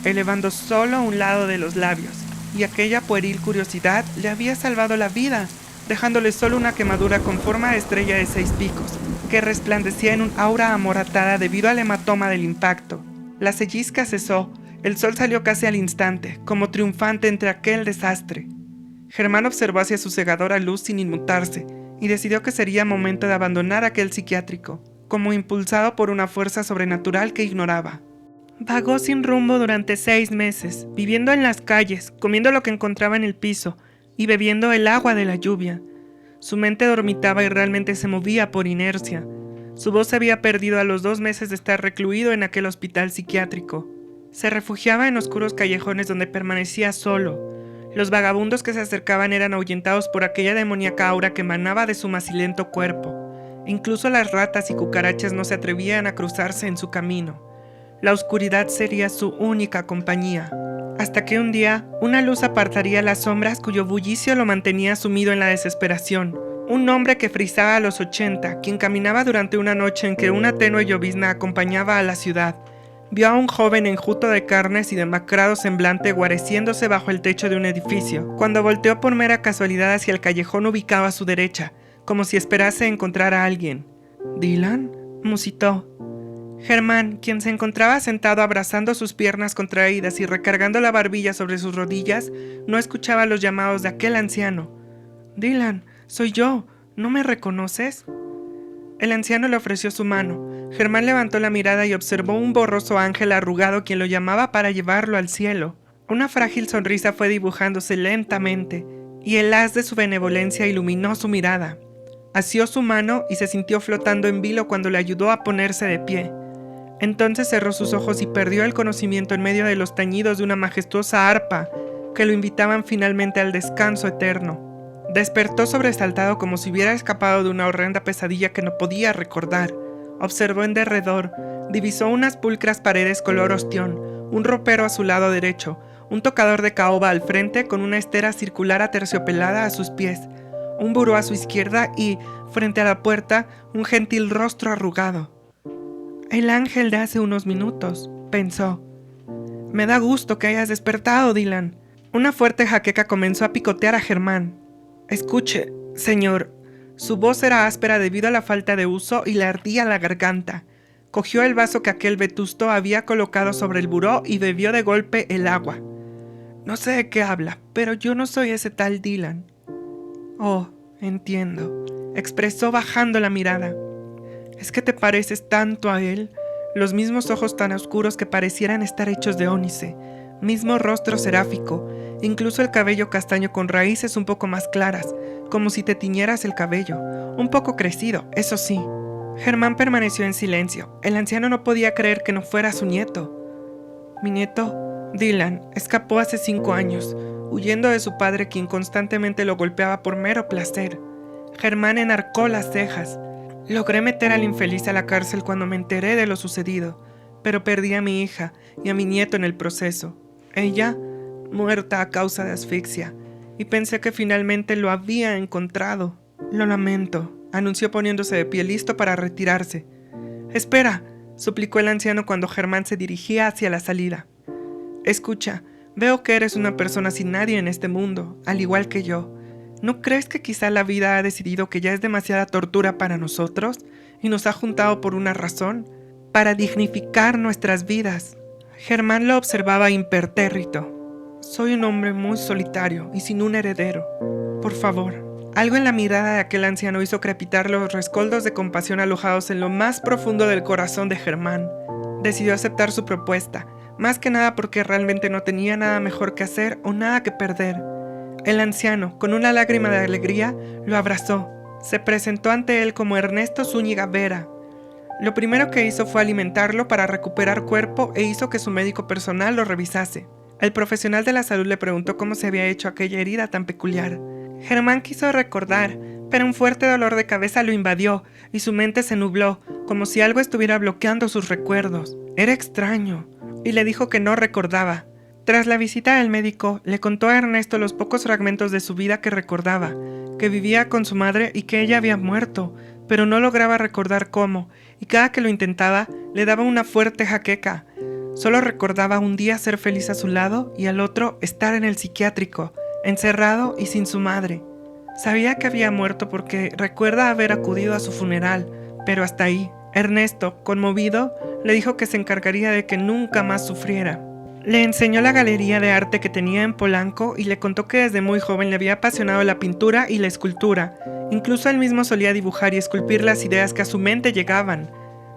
elevando solo un lado de los labios, y aquella pueril curiosidad le había salvado la vida, dejándole solo una quemadura con forma de estrella de 6 picos, que resplandecía en un aura amoratada debido al hematoma del impacto. La sellisca cesó, el sol salió casi al instante, como triunfante entre aquel desastre. Germán observó hacia su cegadora luz sin inmutarse, y decidió que sería momento de abandonar aquel psiquiátrico, como impulsado por una fuerza sobrenatural que ignoraba. Vagó sin rumbo durante 6 meses, viviendo en las calles, comiendo lo que encontraba en el piso y bebiendo el agua de la lluvia. Su mente dormitaba y realmente se movía por inercia. Su voz se había perdido a los 2 meses de estar recluido en aquel hospital psiquiátrico. Se refugiaba en oscuros callejones donde permanecía solo. Los vagabundos que se acercaban eran ahuyentados por aquella demoníaca aura que emanaba de su macilento cuerpo. Incluso las ratas y cucarachas no se atrevían a cruzarse en su camino. La oscuridad sería su única compañía, hasta que un día una luz apartaría las sombras cuyo bullicio lo mantenía sumido en la desesperación. Un hombre que frisaba a los 80, quien caminaba durante una noche en que una tenue llovizna acompañaba a la ciudad, vio a un joven enjuto de carnes y demacrado semblante guareciéndose bajo el techo de un edificio, cuando volteó por mera casualidad hacia el callejón ubicado a su derecha, como si esperase encontrar a alguien. «¿Dylan?», musitó. Germán, quien se encontraba sentado abrazando sus piernas contraídas y recargando la barbilla sobre sus rodillas, no escuchaba los llamados de aquel anciano. «Dylan, soy yo. ¿No me reconoces?». El anciano le ofreció su mano. Germán levantó la mirada y observó un borroso ángel arrugado quien lo llamaba para llevarlo al cielo. Una frágil sonrisa fue dibujándose lentamente, y el haz de su benevolencia iluminó su mirada. Asió su mano y se sintió flotando en vilo cuando le ayudó a ponerse de pie. Entonces cerró sus ojos y perdió el conocimiento en medio de los tañidos de una majestuosa arpa que lo invitaban finalmente al descanso eterno. Despertó sobresaltado como si hubiera escapado de una horrenda pesadilla que no podía recordar. Observó en derredor, divisó unas pulcras paredes color ostión, un ropero a su lado derecho, un tocador de caoba al frente con una estera circular aterciopelada a sus pies, un buró a su izquierda y, frente a la puerta, un gentil rostro arrugado. «El ángel de hace unos minutos», pensó. «Me da gusto que hayas despertado, Dylan». Una fuerte jaqueca comenzó a picotear a Germán. «Escuche, señor». Su voz era áspera debido a la falta de uso y le ardía la garganta. Cogió el vaso que aquel vetusto había colocado sobre el buró y bebió de golpe el agua. «No sé de qué habla, pero yo no soy ese tal Dylan». «Oh, entiendo», expresó bajando la mirada. «¿Es que te pareces tanto a él? Los mismos ojos tan oscuros que parecieran estar hechos de ónice, mismo rostro seráfico, incluso el cabello castaño con raíces un poco más claras, como si te tiñeras el cabello, un poco crecido, eso sí». Germán permaneció en silencio. El anciano no podía creer que no fuera su nieto. «Mi nieto, Dylan, escapó hace 5 años, huyendo de su padre quien constantemente lo golpeaba por mero placer». Germán enarcó las cejas. «Logré meter al infeliz a la cárcel cuando me enteré de lo sucedido, pero perdí a mi hija y a mi nieto en el proceso. Ella, muerta a causa de asfixia, y pensé que finalmente lo había encontrado. Lo lamento», anunció poniéndose de pie listo para retirarse. «Espera», suplicó el anciano cuando Germán se dirigía hacia la salida. «Escucha, veo que eres una persona sin nadie en este mundo, al igual que yo. ¿No crees que quizá la vida ha decidido que ya es demasiada tortura para nosotros y nos ha juntado por una razón? Para dignificar nuestras vidas». Germán lo observaba impertérrito. «Soy un hombre muy solitario y sin un heredero. Por favor». Algo en la mirada de aquel anciano hizo crepitar los rescoldos de compasión alojados en lo más profundo del corazón de Germán. Decidió aceptar su propuesta, más que nada porque realmente no tenía nada mejor que hacer o nada que perder. El anciano, con una lágrima de alegría, lo abrazó. Se presentó ante él como Ernesto Zúñiga Vera. Lo primero que hizo fue alimentarlo para recuperar cuerpo e hizo que su médico personal lo revisase. El profesional de la salud le preguntó cómo se había hecho aquella herida tan peculiar. Germán quiso recordar, pero un fuerte dolor de cabeza lo invadió y su mente se nubló, como si algo estuviera bloqueando sus recuerdos. Era extraño, y le dijo que no recordaba. Tras la visita del médico, le contó a Ernesto los pocos fragmentos de su vida que recordaba, que vivía con su madre y que ella había muerto, pero no lograba recordar cómo, y cada que lo intentaba, le daba una fuerte jaqueca. Solo recordaba un día ser feliz a su lado y al otro estar en el psiquiátrico, encerrado y sin su madre. Sabía que había muerto porque recuerda haber acudido a su funeral, pero hasta ahí. Ernesto, conmovido, le dijo que se encargaría de que nunca más sufriera. Le enseñó la galería de arte que tenía en Polanco y le contó que desde muy joven le había apasionado la pintura y la escultura. Incluso él mismo solía dibujar y esculpir las ideas que a su mente llegaban.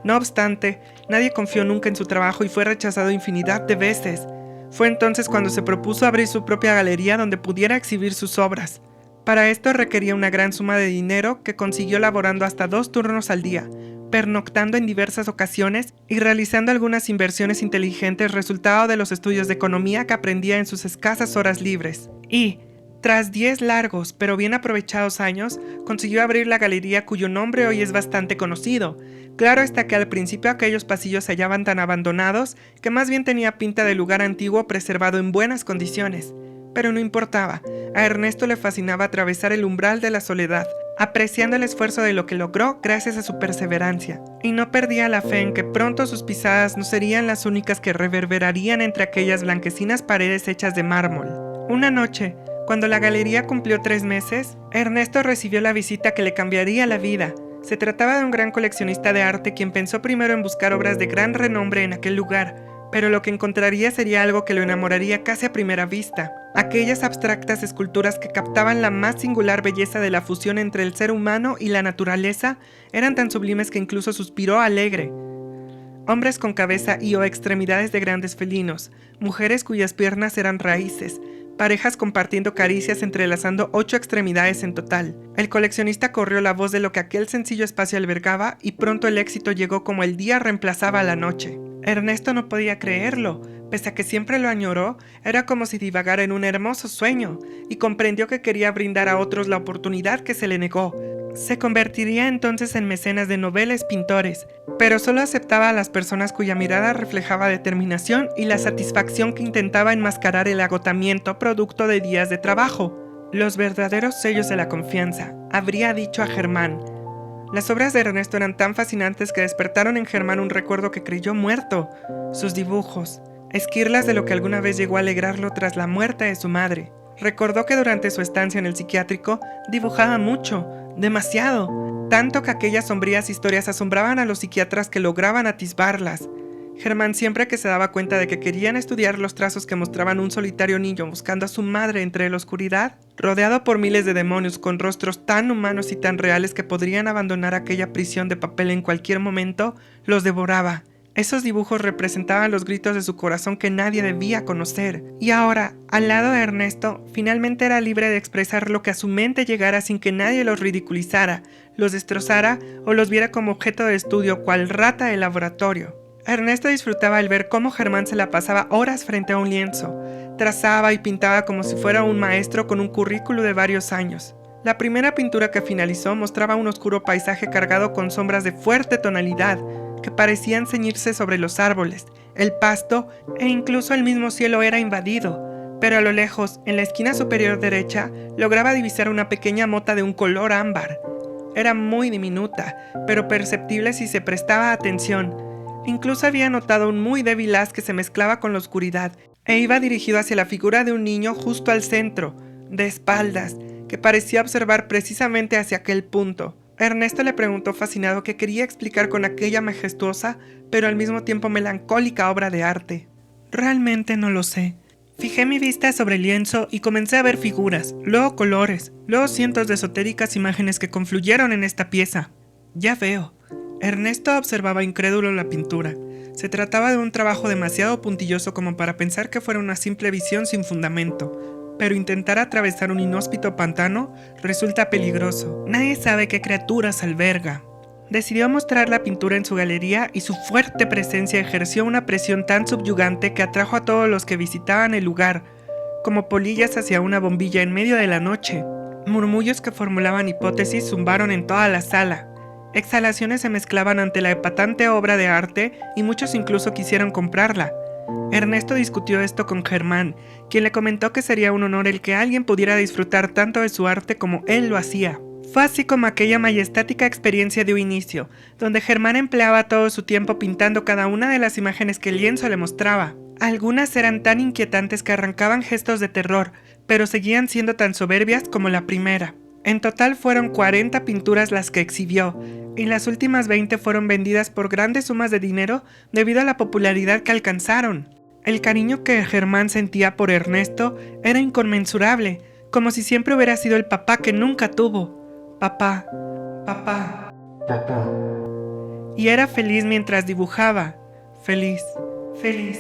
No obstante, nadie confió nunca en su trabajo y fue rechazado infinidad de veces. Fue entonces cuando se propuso abrir su propia galería donde pudiera exhibir sus obras. Para esto requería una gran suma de dinero que consiguió laborando hasta 2 turnos al día, pernoctando en diversas ocasiones y realizando algunas inversiones inteligentes resultado de los estudios de economía que aprendía en sus escasas horas libres. Y, tras 10 largos pero bien aprovechados años, consiguió abrir la galería cuyo nombre hoy es bastante conocido. Claro está que al principio aquellos pasillos se hallaban tan abandonados que más bien tenía pinta de lugar antiguo preservado en buenas condiciones. Pero no importaba, a Ernesto le fascinaba atravesar el umbral de la soledad, apreciando el esfuerzo de lo que logró gracias a su perseverancia, y no perdía la fe en que pronto sus pisadas no serían las únicas que reverberarían entre aquellas blanquecinas paredes hechas de mármol. Una noche, cuando la galería cumplió 3 meses, Ernesto recibió la visita que le cambiaría la vida. Se trataba de un gran coleccionista de arte quien pensó primero en buscar obras de gran renombre en aquel lugar, pero lo que encontraría sería algo que lo enamoraría casi a primera vista. Aquellas abstractas esculturas que captaban la más singular belleza de la fusión entre el ser humano y la naturaleza eran tan sublimes que incluso suspiró alegre. Hombres con cabeza y o extremidades de grandes felinos, mujeres cuyas piernas eran raíces, parejas compartiendo caricias entrelazando 8 extremidades en total. El coleccionista corrió la voz de lo que aquel sencillo espacio albergaba y pronto el éxito llegó como el día reemplazaba a la noche. Ernesto no podía creerlo, pese a que siempre lo añoró, era como si divagara en un hermoso sueño, y comprendió que quería brindar a otros la oportunidad que se le negó. Se convertiría entonces en mecenas de noveles pintores, pero solo aceptaba a las personas cuya mirada reflejaba determinación y la satisfacción que intentaba enmascarar el agotamiento producto de días de trabajo. Los verdaderos sellos de la confianza, habría dicho a Germán. Las obras de Ernesto eran tan fascinantes que despertaron en Germán un recuerdo que creyó muerto. Sus dibujos, esquirlas de lo que alguna vez llegó a alegrarlo tras la muerte de su madre. Recordó que durante su estancia en el psiquiátrico dibujaba mucho, demasiado, tanto que aquellas sombrías historias asombraban a los psiquiatras que lograban atisbarlas. Germán, siempre que se daba cuenta de que querían estudiar los trazos que mostraban un solitario niño buscando a su madre entre la oscuridad, rodeado por miles de demonios con rostros tan humanos y tan reales que podrían abandonar aquella prisión de papel en cualquier momento, los devoraba. Esos dibujos representaban los gritos de su corazón que nadie debía conocer. Y ahora, al lado de Ernesto, finalmente era libre de expresar lo que a su mente llegara sin que nadie los ridiculizara, los destrozara o los viera como objeto de estudio, cual rata de laboratorio. Ernesto disfrutaba al ver cómo Germán se la pasaba horas frente a un lienzo. Trazaba y pintaba como si fuera un maestro con un currículo de varios años. La primera pintura que finalizó mostraba un oscuro paisaje cargado con sombras de fuerte tonalidad, que parecían ceñirse sobre los árboles, el pasto e incluso el mismo cielo era invadido, pero a lo lejos, en la esquina superior derecha, lograba divisar una pequeña mota de un color ámbar. Era muy diminuta, pero perceptible si se prestaba atención. Incluso había notado un muy débil haz que se mezclaba con la oscuridad e iba dirigido hacia la figura de un niño justo al centro, de espaldas, que parecía observar precisamente hacia aquel punto. Ernesto le preguntó fascinado qué quería explicar con aquella majestuosa, pero al mismo tiempo melancólica obra de arte. Realmente no lo sé. Fijé mi vista sobre el lienzo y comencé a ver figuras, luego colores, luego cientos de esotéricas imágenes que confluyeron en esta pieza. Ya veo. Ernesto observaba incrédulo la pintura. Se trataba de un trabajo demasiado puntilloso como para pensar que fuera una simple visión sin fundamento. Pero intentar atravesar un inhóspito pantano resulta peligroso. Nadie sabe qué criaturas alberga. Decidió mostrar la pintura en su galería y su fuerte presencia ejerció una presión tan subyugante que atrajo a todos los que visitaban el lugar, como polillas hacia una bombilla en medio de la noche. Murmullos que formulaban hipótesis zumbaron en toda la sala. Exhalaciones se mezclaban ante la epatante obra de arte y muchos incluso quisieron comprarla. Ernesto discutió esto con Germán, quien le comentó que sería un honor el que alguien pudiera disfrutar tanto de su arte como él lo hacía. Fue así como aquella majestática experiencia dio inicio, donde Germán empleaba todo su tiempo pintando cada una de las imágenes que el lienzo le mostraba. Algunas eran tan inquietantes que arrancaban gestos de terror, pero seguían siendo tan soberbias como la primera. En total fueron 40 pinturas las que exhibió, y las últimas 20 fueron vendidas por grandes sumas de dinero debido a la popularidad que alcanzaron. El cariño que Germán sentía por Ernesto era inconmensurable, como si siempre hubiera sido el papá que nunca tuvo. Papá, papá, Papá, y era feliz mientras dibujaba. Feliz, feliz.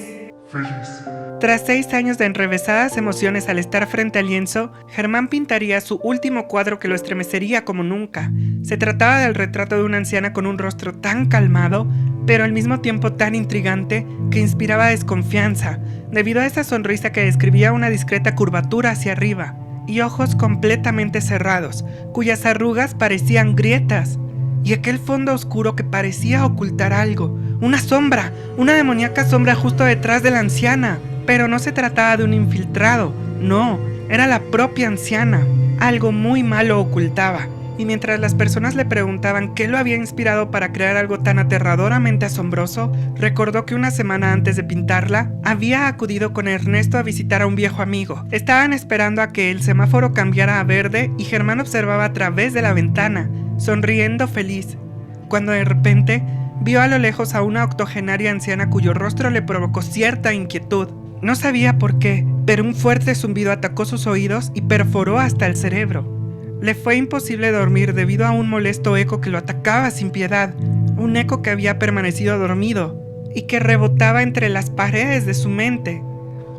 feliz. Tras 6 años de enrevesadas emociones al estar frente al lienzo, Germán pintaría su último cuadro que lo estremecería como nunca. Se trataba del retrato de una anciana con un rostro tan calmado, pero al mismo tiempo tan intrigante, que inspiraba desconfianza, debido a esa sonrisa que describía una discreta curvatura hacia arriba, y ojos completamente cerrados, cuyas arrugas parecían grietas, y aquel fondo oscuro que parecía ocultar algo, una sombra, una demoníaca sombra justo detrás de la anciana. Pero no se trataba de un infiltrado, no, era la propia anciana. Algo muy malo ocultaba. y mientras las personas le preguntaban qué lo había inspirado para crear algo tan aterradoramente asombroso, recordó que una semana antes de pintarla, había acudido con Ernesto a visitar a un viejo amigo. Estaban esperando a que el semáforo cambiara a verde y Germán observaba a través de la ventana, sonriendo feliz, cuando de repente vio a lo lejos a una octogenaria anciana cuyo rostro le provocó cierta inquietud. No sabía por qué, pero un fuerte zumbido atacó sus oídos y perforó hasta el cerebro. Le fue imposible dormir debido a un molesto eco que lo atacaba sin piedad, un eco que había permanecido dormido y que rebotaba entre las paredes de su mente.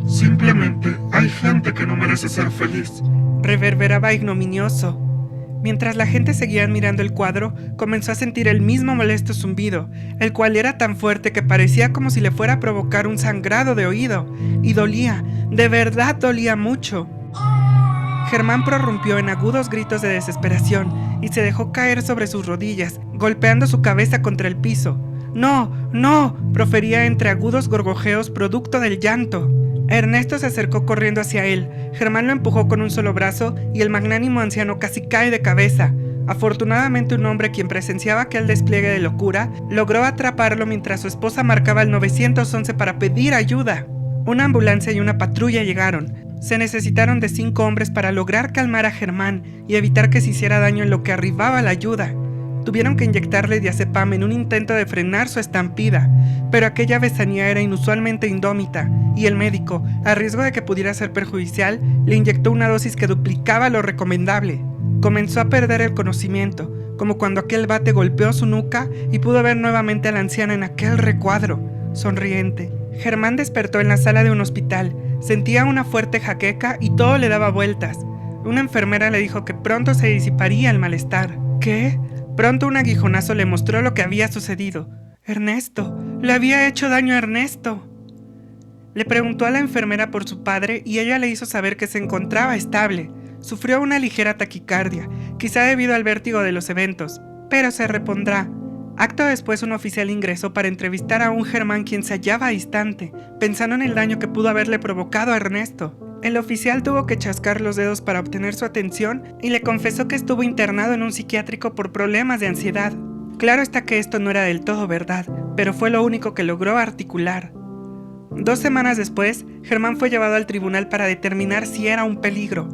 Simplemente hay gente que no merece ser feliz. Reverberaba ignominioso. Mientras la gente seguía admirando el cuadro, comenzó a sentir el mismo molesto zumbido, el cual era tan fuerte que parecía como si le fuera a provocar un sangrado de oído, y dolía, de verdad dolía mucho. Germán prorrumpió en agudos gritos de desesperación y se dejó caer sobre sus rodillas, golpeando su cabeza contra el piso. ¡No! ¡No!, profería entre agudos gorgojeos producto del llanto. Ernesto se acercó corriendo hacia él. Germán lo empujó con un solo brazo y el magnánimo anciano casi cae de cabeza. Afortunadamente, un hombre quien presenciaba aquel despliegue de locura logró atraparlo mientras su esposa marcaba el 911 para pedir ayuda. Una ambulancia y una patrulla llegaron. Se necesitaron de 5 hombres para lograr calmar a Germán y evitar que se hiciera daño en lo que arribaba la ayuda. Tuvieron que inyectarle diazepam en un intento de frenar su estampida, pero aquella besanía era inusualmente indómita, y el médico, a riesgo de que pudiera ser perjudicial, le inyectó una dosis que duplicaba lo recomendable. Comenzó a perder el conocimiento, como cuando aquel bate golpeó su nuca y pudo ver nuevamente a la anciana en aquel recuadro, sonriente. Germán despertó en la sala de un hospital. Sentía una fuerte jaqueca y todo le daba vueltas. Una enfermera le dijo que pronto se disiparía el malestar. ¿Qué? Pronto un aguijonazo le mostró lo que había sucedido. Ernesto, le había hecho daño a Ernesto. Le preguntó a la enfermera por su padre y ella le hizo saber que se encontraba estable. Sufrió una ligera taquicardia, quizá debido al vértigo de los eventos, pero se repondrá. Acto después, un oficial ingresó para entrevistar a un Germán quien se hallaba distante, pensando en el daño que pudo haberle provocado a Ernesto. El oficial tuvo que chascar los dedos para obtener su atención y le confesó que estuvo internado en un psiquiátrico por problemas de ansiedad. Claro está que esto no era del todo verdad, pero fue lo único que logró articular. 2 semanas después, Germán fue llevado al tribunal para determinar si era un peligro.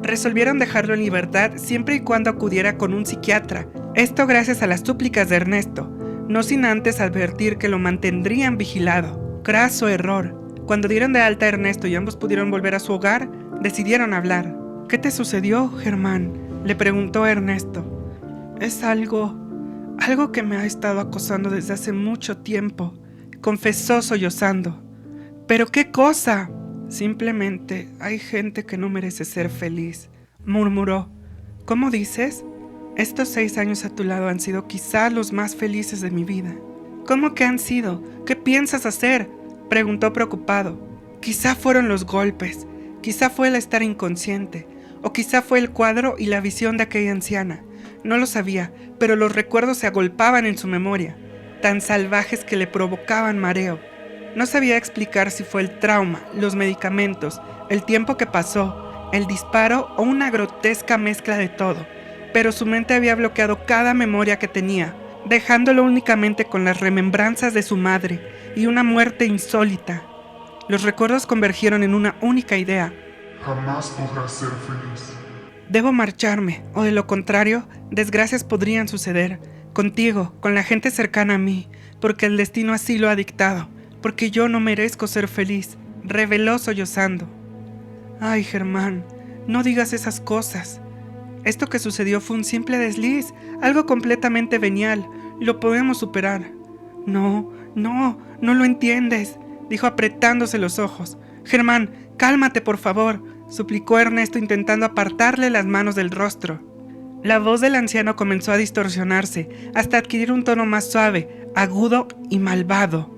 Resolvieron dejarlo en libertad siempre y cuando acudiera con un psiquiatra, esto gracias a las súplicas de Ernesto, no sin antes advertir que lo mantendrían vigilado. Craso error. Cuando dieron de alta a Ernesto y ambos pudieron volver a su hogar, decidieron hablar. ¿Qué te sucedió, Germán?, le preguntó Ernesto. Es algo que me ha estado acosando desde hace mucho tiempo, confesó sollozando. ¿Pero qué cosa? Simplemente hay gente que no merece ser feliz, murmuró. ¿Cómo dices? Estos 6 años a tu lado han sido quizá los más felices de mi vida. ¿Cómo que han sido? ¿Qué piensas hacer?, preguntó preocupado. Quizá fueron los golpes, quizá fue el estar inconsciente, o quizá fue el cuadro y la visión de aquella anciana. No lo sabía, pero los recuerdos se agolpaban en su memoria, tan salvajes que le provocaban mareo. No sabía explicar si fue el trauma, los medicamentos, el tiempo que pasó, el disparo o una grotesca mezcla de todo, pero su mente había bloqueado cada memoria que tenía, dejándolo únicamente con las remembranzas de su madre y una muerte insólita. Los recuerdos convergieron en una única idea. Jamás podrás ser feliz. Debo marcharme, o de lo contrario, desgracias podrían suceder, contigo, con la gente cercana a mí, porque el destino así lo ha dictado, porque yo no merezco ser feliz, reveló sollozando. Ay, Germán, no digas esas cosas. Esto que sucedió fue un simple desliz, algo completamente venial, lo podemos superar. No lo entiendes, dijo apretándose los ojos. Germán, cálmate por favor, suplicó Ernesto intentando apartarle las manos del rostro. La voz del anciano comenzó a distorsionarse, hasta adquirir un tono más suave, agudo y malvado.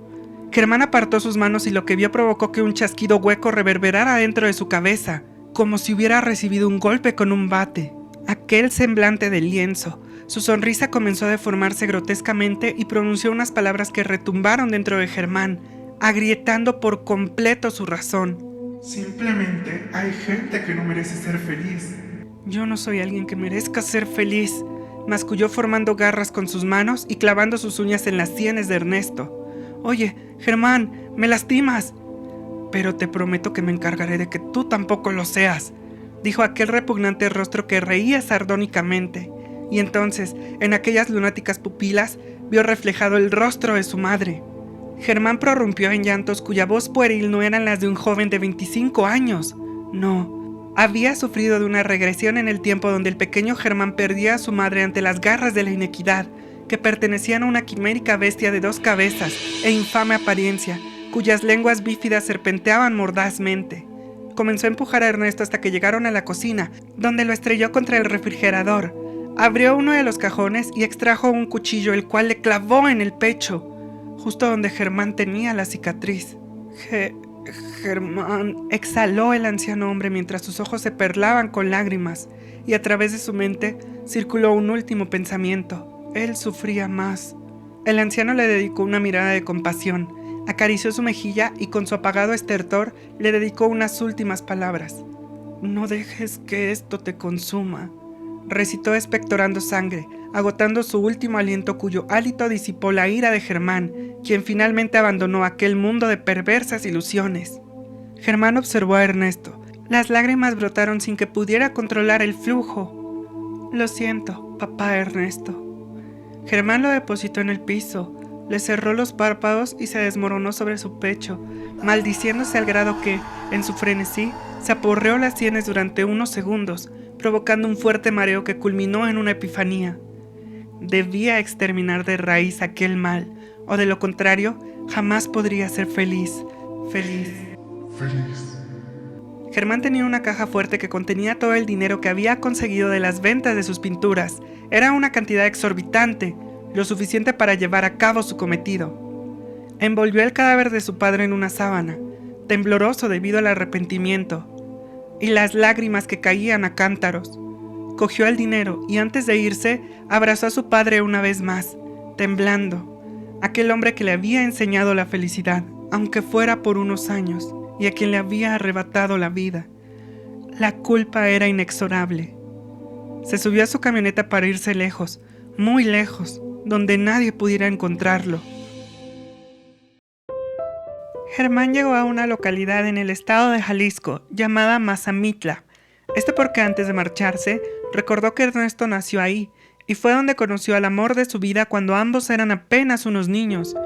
Germán apartó sus manos y lo que vio provocó que un chasquido hueco reverberara dentro de su cabeza, como si hubiera recibido un golpe con un bate. Aquel semblante de lienzo, su sonrisa comenzó a deformarse grotescamente y pronunció unas palabras que retumbaron dentro de Germán, agrietando por completo su razón. Simplemente hay gente que no merece ser feliz. Yo no soy alguien que merezca ser feliz, masculló formando garras con sus manos y clavando sus uñas en las sienes de Ernesto. Oye, Germán, me lastimas. Pero te prometo que me encargaré de que tú tampoco lo seas, dijo aquel repugnante rostro que reía sardónicamente. Y entonces, en aquellas lunáticas pupilas, vio reflejado el rostro de su madre. Germán prorrumpió en llantos cuya voz pueril no eran las de un joven de 25 años. No, había sufrido de una regresión en el tiempo donde el pequeño Germán perdía a su madre ante las garras de la inequidad, que pertenecían a una quimérica bestia de 2 cabezas e infame apariencia, cuyas lenguas bífidas serpenteaban mordazmente. Comenzó a empujar a Ernesto hasta que llegaron a la cocina, donde lo estrelló contra el refrigerador. Abrió uno de los cajones y extrajo un cuchillo, el cual le clavó en el pecho, justo donde Germán tenía la cicatriz. Germán, exhaló el anciano hombre mientras sus ojos se perlaban con lágrimas, y a través de su mente circuló un último pensamiento. Él sufría más. El anciano le dedicó una mirada de compasión, acarició su mejilla y con su apagado estertor le dedicó unas últimas palabras. No dejes que esto te consuma, recitó expectorando sangre, agotando su último aliento cuyo hálito disipó la ira de Germán, quien finalmente abandonó aquel mundo de perversas ilusiones. Germán observó a Ernesto. Las lágrimas brotaron sin que pudiera controlar el flujo. Lo siento, papá Ernesto. Germán lo depositó en el piso, le cerró los párpados y se desmoronó sobre su pecho, maldiciéndose al grado que, en su frenesí, se aporreó las sienes durante unos segundos, provocando un fuerte mareo que culminó en una epifanía. Debía exterminar de raíz aquel mal, o de lo contrario, jamás podría ser feliz. Germán tenía una caja fuerte que contenía todo el dinero que había conseguido de las ventas de sus pinturas. Era una cantidad exorbitante, lo suficiente para llevar a cabo su cometido. Envolvió el cadáver de su padre en una sábana, tembloroso debido al arrepentimiento y las lágrimas que caían a cántaros. Cogió el dinero y antes de irse, abrazó a su padre una vez más, temblando. Aquel hombre que le había enseñado la felicidad, aunque fuera por unos años, y a quien le había arrebatado la vida. La culpa era inexorable. Se subió a su camioneta para irse lejos, muy lejos, donde nadie pudiera encontrarlo. Germán llegó a una localidad en el estado de Jalisco llamada Mazamitla. Esto porque antes de marcharse, recordó que Ernesto nació ahí y fue donde conoció al amor de su vida cuando ambos eran apenas unos niños.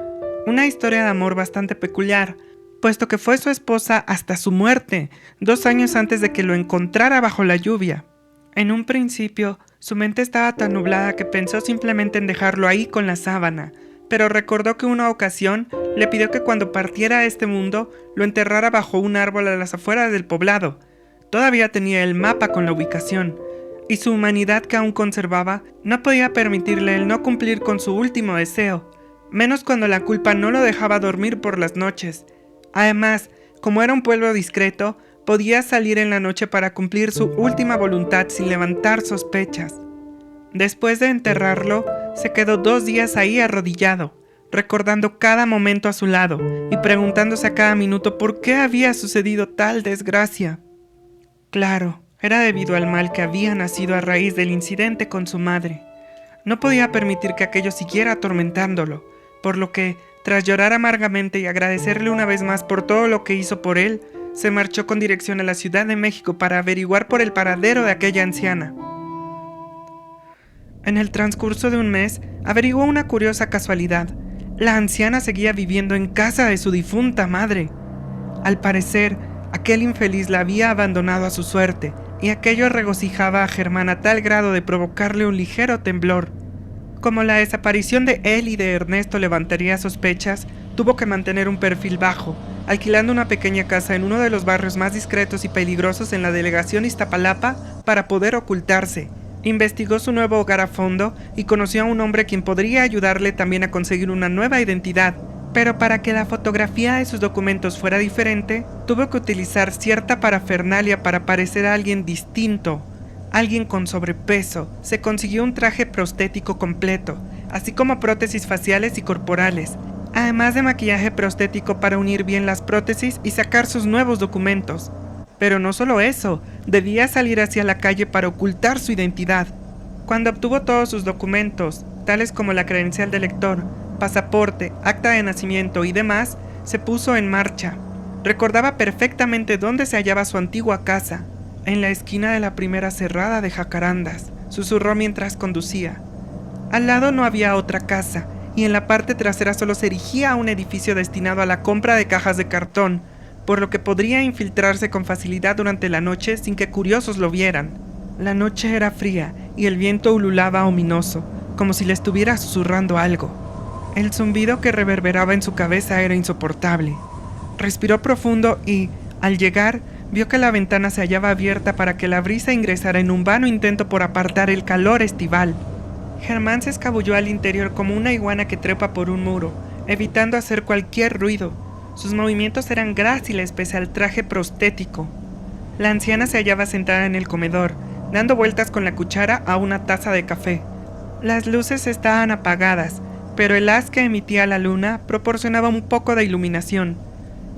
Una historia de amor bastante peculiar, puesto que fue su esposa hasta su muerte, 2 años antes de que lo encontrara bajo la lluvia. En un principio, su mente estaba tan nublada que pensó simplemente en dejarlo ahí con la sábana, pero recordó que una ocasión le pidió que cuando partiera a este mundo lo enterrara bajo un árbol a las afueras del poblado. Todavía tenía el mapa con la ubicación, y su humanidad que aún conservaba no podía permitirle el no cumplir con su último deseo, menos cuando la culpa no lo dejaba dormir por las noches. Además, como era un pueblo discreto, podía salir en la noche para cumplir su última voluntad sin levantar sospechas. Después de enterrarlo, se quedó 2 días ahí arrodillado, recordando cada momento a su lado y preguntándose a cada minuto por qué había sucedido tal desgracia. Claro, era debido al mal que había nacido a raíz del incidente con su madre. No podía permitir que aquello siguiera atormentándolo, por lo que, tras llorar amargamente y agradecerle una vez más por todo lo que hizo por él, se marchó con dirección a la Ciudad de México para averiguar por el paradero de aquella anciana. En el transcurso de un mes, averiguó una curiosa casualidad. La anciana seguía viviendo en casa de su difunta madre. Al parecer, aquel infeliz la había abandonado a su suerte, y aquello regocijaba a Germán a tal grado de provocarle un ligero temblor. Como la desaparición de él y de Ernesto levantaría sospechas, tuvo que mantener un perfil bajo, alquilando una pequeña casa en uno de los barrios más discretos y peligrosos en la delegación Iztapalapa para poder ocultarse. Investigó su nuevo hogar a fondo y conoció a un hombre quien podría ayudarle también a conseguir una nueva identidad, pero para que la fotografía de sus documentos fuera diferente, tuvo que utilizar cierta parafernalia para parecer a alguien distinto, alguien con sobrepeso. Se consiguió un traje prostético completo, así como prótesis faciales y corporales, además de maquillaje prostético para unir bien las prótesis y sacar sus nuevos documentos. Pero no solo eso, debía salir hacia la calle para ocultar su identidad. Cuando obtuvo todos sus documentos, tales como la credencial de lector, pasaporte, acta de nacimiento y demás, se puso en marcha. Recordaba perfectamente dónde se hallaba su antigua casa, en la esquina de la primera cerrada de Jacarandas, susurró mientras conducía. Al lado no había otra casa, y en la parte trasera solo se erigía un edificio destinado a la compra de cajas de cartón, por lo que podría infiltrarse con facilidad durante la noche sin que curiosos lo vieran. La noche era fría y el viento ululaba ominoso, como si le estuviera susurrando algo. El zumbido que reverberaba en su cabeza era insoportable. Respiró profundo y, al llegar, vio que la ventana se hallaba abierta para que la brisa ingresara en un vano intento por apartar el calor estival. Germán se escabulló al interior como una iguana que trepa por un muro, evitando hacer cualquier ruido. Sus movimientos eran gráciles pese al traje prostético. La anciana se hallaba sentada en el comedor, dando vueltas con la cuchara a una taza de café. Las luces estaban apagadas, pero el haz que emitía la luna proporcionaba un poco de iluminación.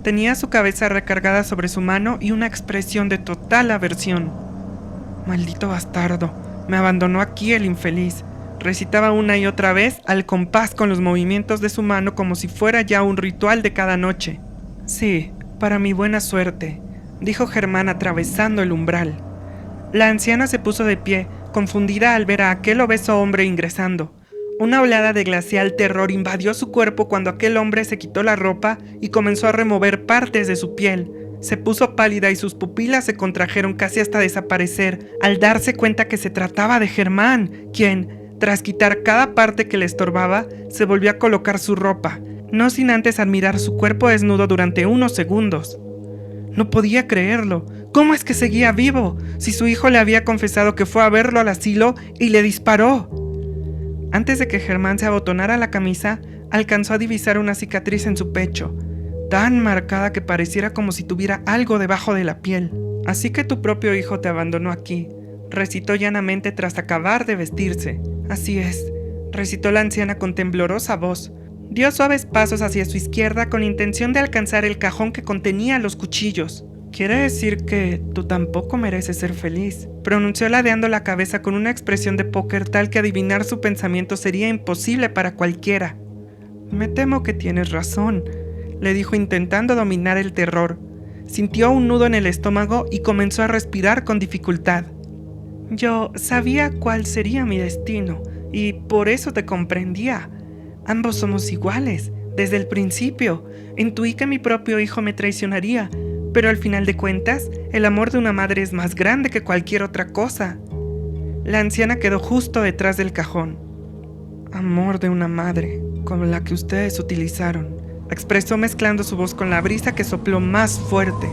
Tenía su cabeza recargada sobre su mano y una expresión de total aversión. «Maldito bastardo, me abandonó aquí el infeliz», recitaba una y otra vez al compás con los movimientos de su mano como si fuera ya un ritual de cada noche. «Sí, para mi buena suerte», dijo Germán atravesando el umbral. La anciana se puso de pie, confundida al ver a aquel obeso hombre ingresando. Una oleada de glacial terror invadió su cuerpo cuando aquel hombre se quitó la ropa y comenzó a remover partes de su piel. Se puso pálida y sus pupilas se contrajeron casi hasta desaparecer al darse cuenta que se trataba de Germán, quien, tras quitar cada parte que le estorbaba, se volvió a colocar su ropa, no sin antes admirar su cuerpo desnudo durante unos segundos. No podía creerlo. ¿Cómo es que seguía vivo? Si su hijo le había confesado que fue a verlo al asilo y le disparó. Antes de que Germán se abotonara la camisa, alcanzó a divisar una cicatriz en su pecho, tan marcada que pareciera como si tuviera algo debajo de la piel. «Así que tu propio hijo te abandonó aquí», recitó llanamente tras acabar de vestirse. «Así es», recitó la anciana con temblorosa voz. Dio suaves pasos hacia su izquierda con intención de alcanzar el cajón que contenía los cuchillos. «Quiere decir que tú tampoco mereces ser feliz», pronunció ladeando la cabeza con una expresión de póker tal que adivinar su pensamiento sería imposible para cualquiera. «Me temo que tienes razón», le dijo intentando dominar el terror. Sintió un nudo en el estómago y comenzó a respirar con dificultad. «Yo sabía cuál sería mi destino y por eso te comprendía. Ambos somos iguales, desde el principio. Intuí que mi propio hijo me traicionaría, pero al final de cuentas, el amor de una madre es más grande que cualquier otra cosa». La anciana quedó justo detrás del cajón. «Amor de una madre, como la que ustedes utilizaron», expresó mezclando su voz con la brisa que sopló más fuerte.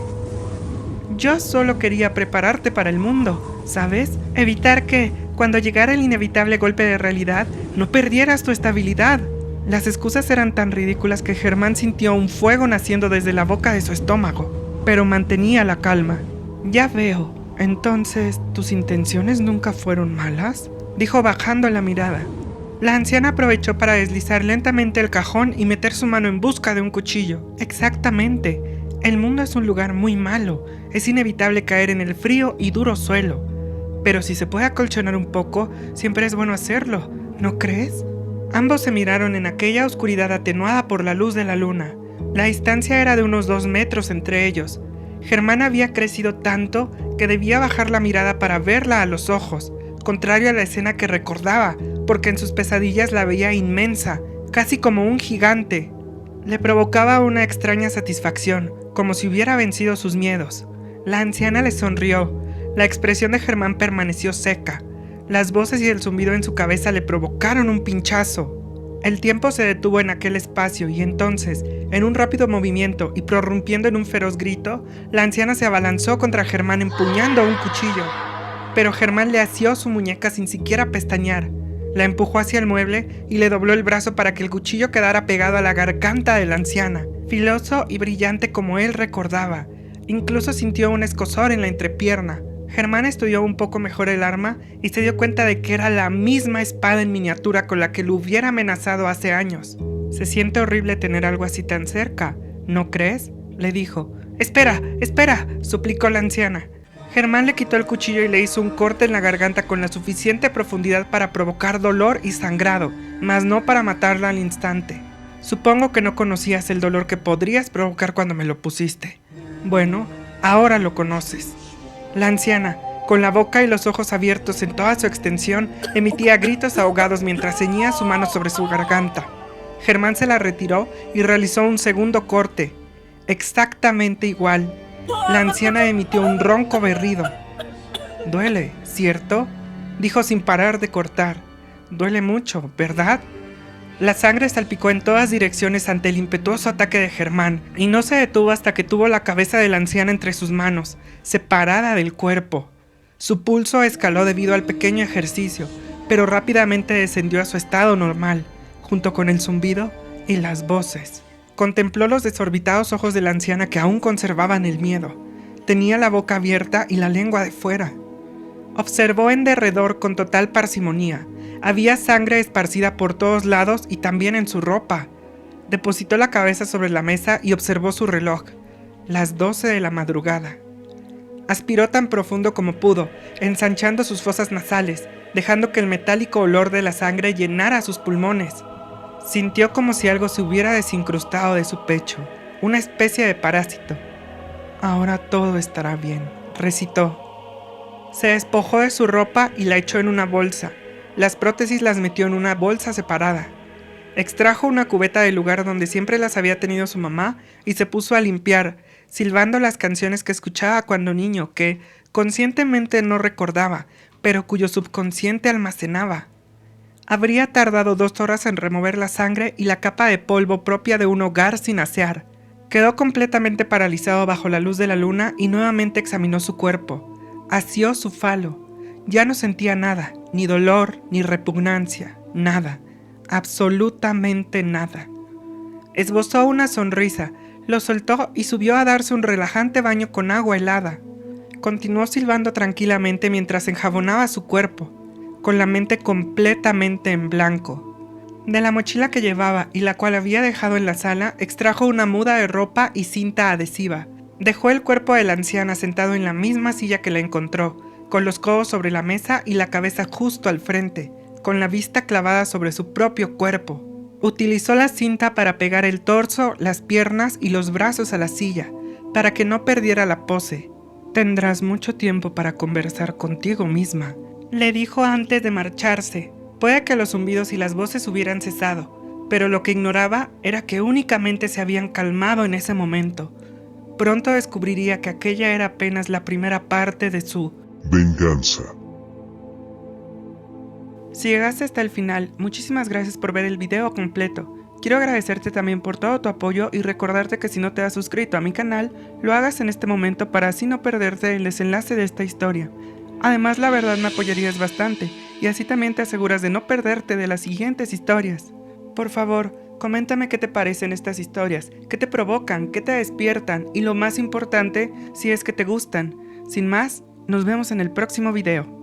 «Yo solo quería prepararte para el mundo, ¿sabes? Evitar que, cuando llegara el inevitable golpe de realidad, no perdieras tu estabilidad». Las excusas eran tan ridículas que Germán sintió un fuego naciendo desde la boca de su estómago, pero mantenía la calma. «Ya veo. Entonces, ¿tus intenciones nunca fueron malas?», dijo bajando la mirada. La anciana aprovechó para deslizar lentamente el cajón y meter su mano en busca de un cuchillo. «Exactamente. El mundo es un lugar muy malo. Es inevitable caer en el frío y duro suelo. Pero si se puede acolchonar un poco, siempre es bueno hacerlo, ¿no crees?». Ambos se miraron en aquella oscuridad atenuada por la luz de la luna. La distancia era de unos 2 metros entre ellos. Germán había crecido tanto que debía bajar la mirada para verla a los ojos, contrario a la escena que recordaba, porque en sus pesadillas la veía inmensa, casi como un gigante. Le provocaba una extraña satisfacción, como si hubiera vencido sus miedos. La anciana le sonrió. La expresión de Germán permaneció seca. Las voces y el zumbido en su cabeza le provocaron un pinchazo. El tiempo se detuvo en aquel espacio y entonces, en un rápido movimiento y prorrumpiendo en un feroz grito, la anciana se abalanzó contra Germán empuñando un cuchillo. Pero Germán le asió su muñeca sin siquiera pestañear. La empujó hacia el mueble y le dobló el brazo para que el cuchillo quedara pegado a la garganta de la anciana, filoso y brillante como él recordaba. Incluso sintió un escozor en la entrepierna. Germán estudió un poco mejor el arma y se dio cuenta de que era la misma espada en miniatura con la que lo hubiera amenazado hace años. «Se siente horrible tener algo así tan cerca, ¿no crees?», le dijo. «Espera, espera», suplicó la anciana. Germán le quitó el cuchillo y le hizo un corte en la garganta con la suficiente profundidad para provocar dolor y sangrado, mas no para matarla al instante. «Supongo que no conocías el dolor que podrías provocar cuando me lo pusiste. Bueno, ahora lo conoces». La anciana, con la boca y los ojos abiertos en toda su extensión, emitía gritos ahogados mientras ceñía su mano sobre su garganta. Germán se la retiró y realizó un segundo corte, exactamente igual. La anciana emitió un ronco berrido. «Duele, ¿cierto?», dijo sin parar de cortar. «Duele mucho, ¿verdad?». La sangre salpicó en todas direcciones ante el impetuoso ataque de Germán, y no se detuvo hasta que tuvo la cabeza de la anciana entre sus manos, separada del cuerpo. Su pulso escaló debido al pequeño ejercicio, pero rápidamente descendió a su estado normal, junto con el zumbido y las voces. Contempló los desorbitados ojos de la anciana que aún conservaban el miedo. Tenía la boca abierta y la lengua de fuera. Observó en derredor con total parsimonía. Había sangre esparcida por todos lados y también en su ropa. Depositó la cabeza sobre la mesa y observó su reloj. Las 12 de la madrugada. Aspiró tan profundo como pudo, ensanchando sus fosas nasales, dejando que el metálico olor de la sangre llenara sus pulmones. Sintió como si algo se hubiera desincrustado de su pecho, una especie de parásito. «Ahora todo estará bien», recitó. Se despojó de su ropa y la echó en una bolsa. Las prótesis las metió en una bolsa separada. Extrajo una cubeta del lugar donde siempre las había tenido su mamá y se puso a limpiar, silbando las canciones que escuchaba cuando niño, que conscientemente no recordaba, pero cuyo subconsciente almacenaba. Habría tardado 2 horas en remover la sangre y la capa de polvo propia de un hogar sin asear. Quedó completamente paralizado bajo la luz de la luna y nuevamente examinó su cuerpo. Asió su falo. Ya no sentía nada, ni dolor, ni repugnancia, nada, absolutamente nada. Esbozó una sonrisa, lo soltó y subió a darse un relajante baño con agua helada. Continuó silbando tranquilamente mientras enjabonaba su cuerpo, con la mente completamente en blanco. De la mochila que llevaba y la cual había dejado en la sala, extrajo una muda de ropa y cinta adhesiva. Dejó el cuerpo de la anciana sentado en la misma silla que la encontró, con los codos sobre la mesa y la cabeza justo al frente, con la vista clavada sobre su propio cuerpo. Utilizó la cinta para pegar el torso, las piernas y los brazos a la silla, para que no perdiera la pose. «Tendrás mucho tiempo para conversar contigo misma», le dijo antes de marcharse. Puede que los zumbidos y las voces hubieran cesado, pero lo que ignoraba era que únicamente se habían calmado en ese momento. Pronto descubriría que aquella era apenas la primera parte de su venganza. Si llegaste hasta el final, muchísimas gracias por ver el video completo. Quiero agradecerte también por todo tu apoyo y recordarte que si no te has suscrito a mi canal, lo hagas en este momento para así no perderte el desenlace de esta historia. Además, la verdad me apoyarías bastante, y así también te aseguras de no perderte de las siguientes historias. Por favor, coméntame qué te parecen estas historias, qué te provocan, qué te despiertan, y lo más importante, si es que te gustan. Sin más, nos vemos en el próximo video.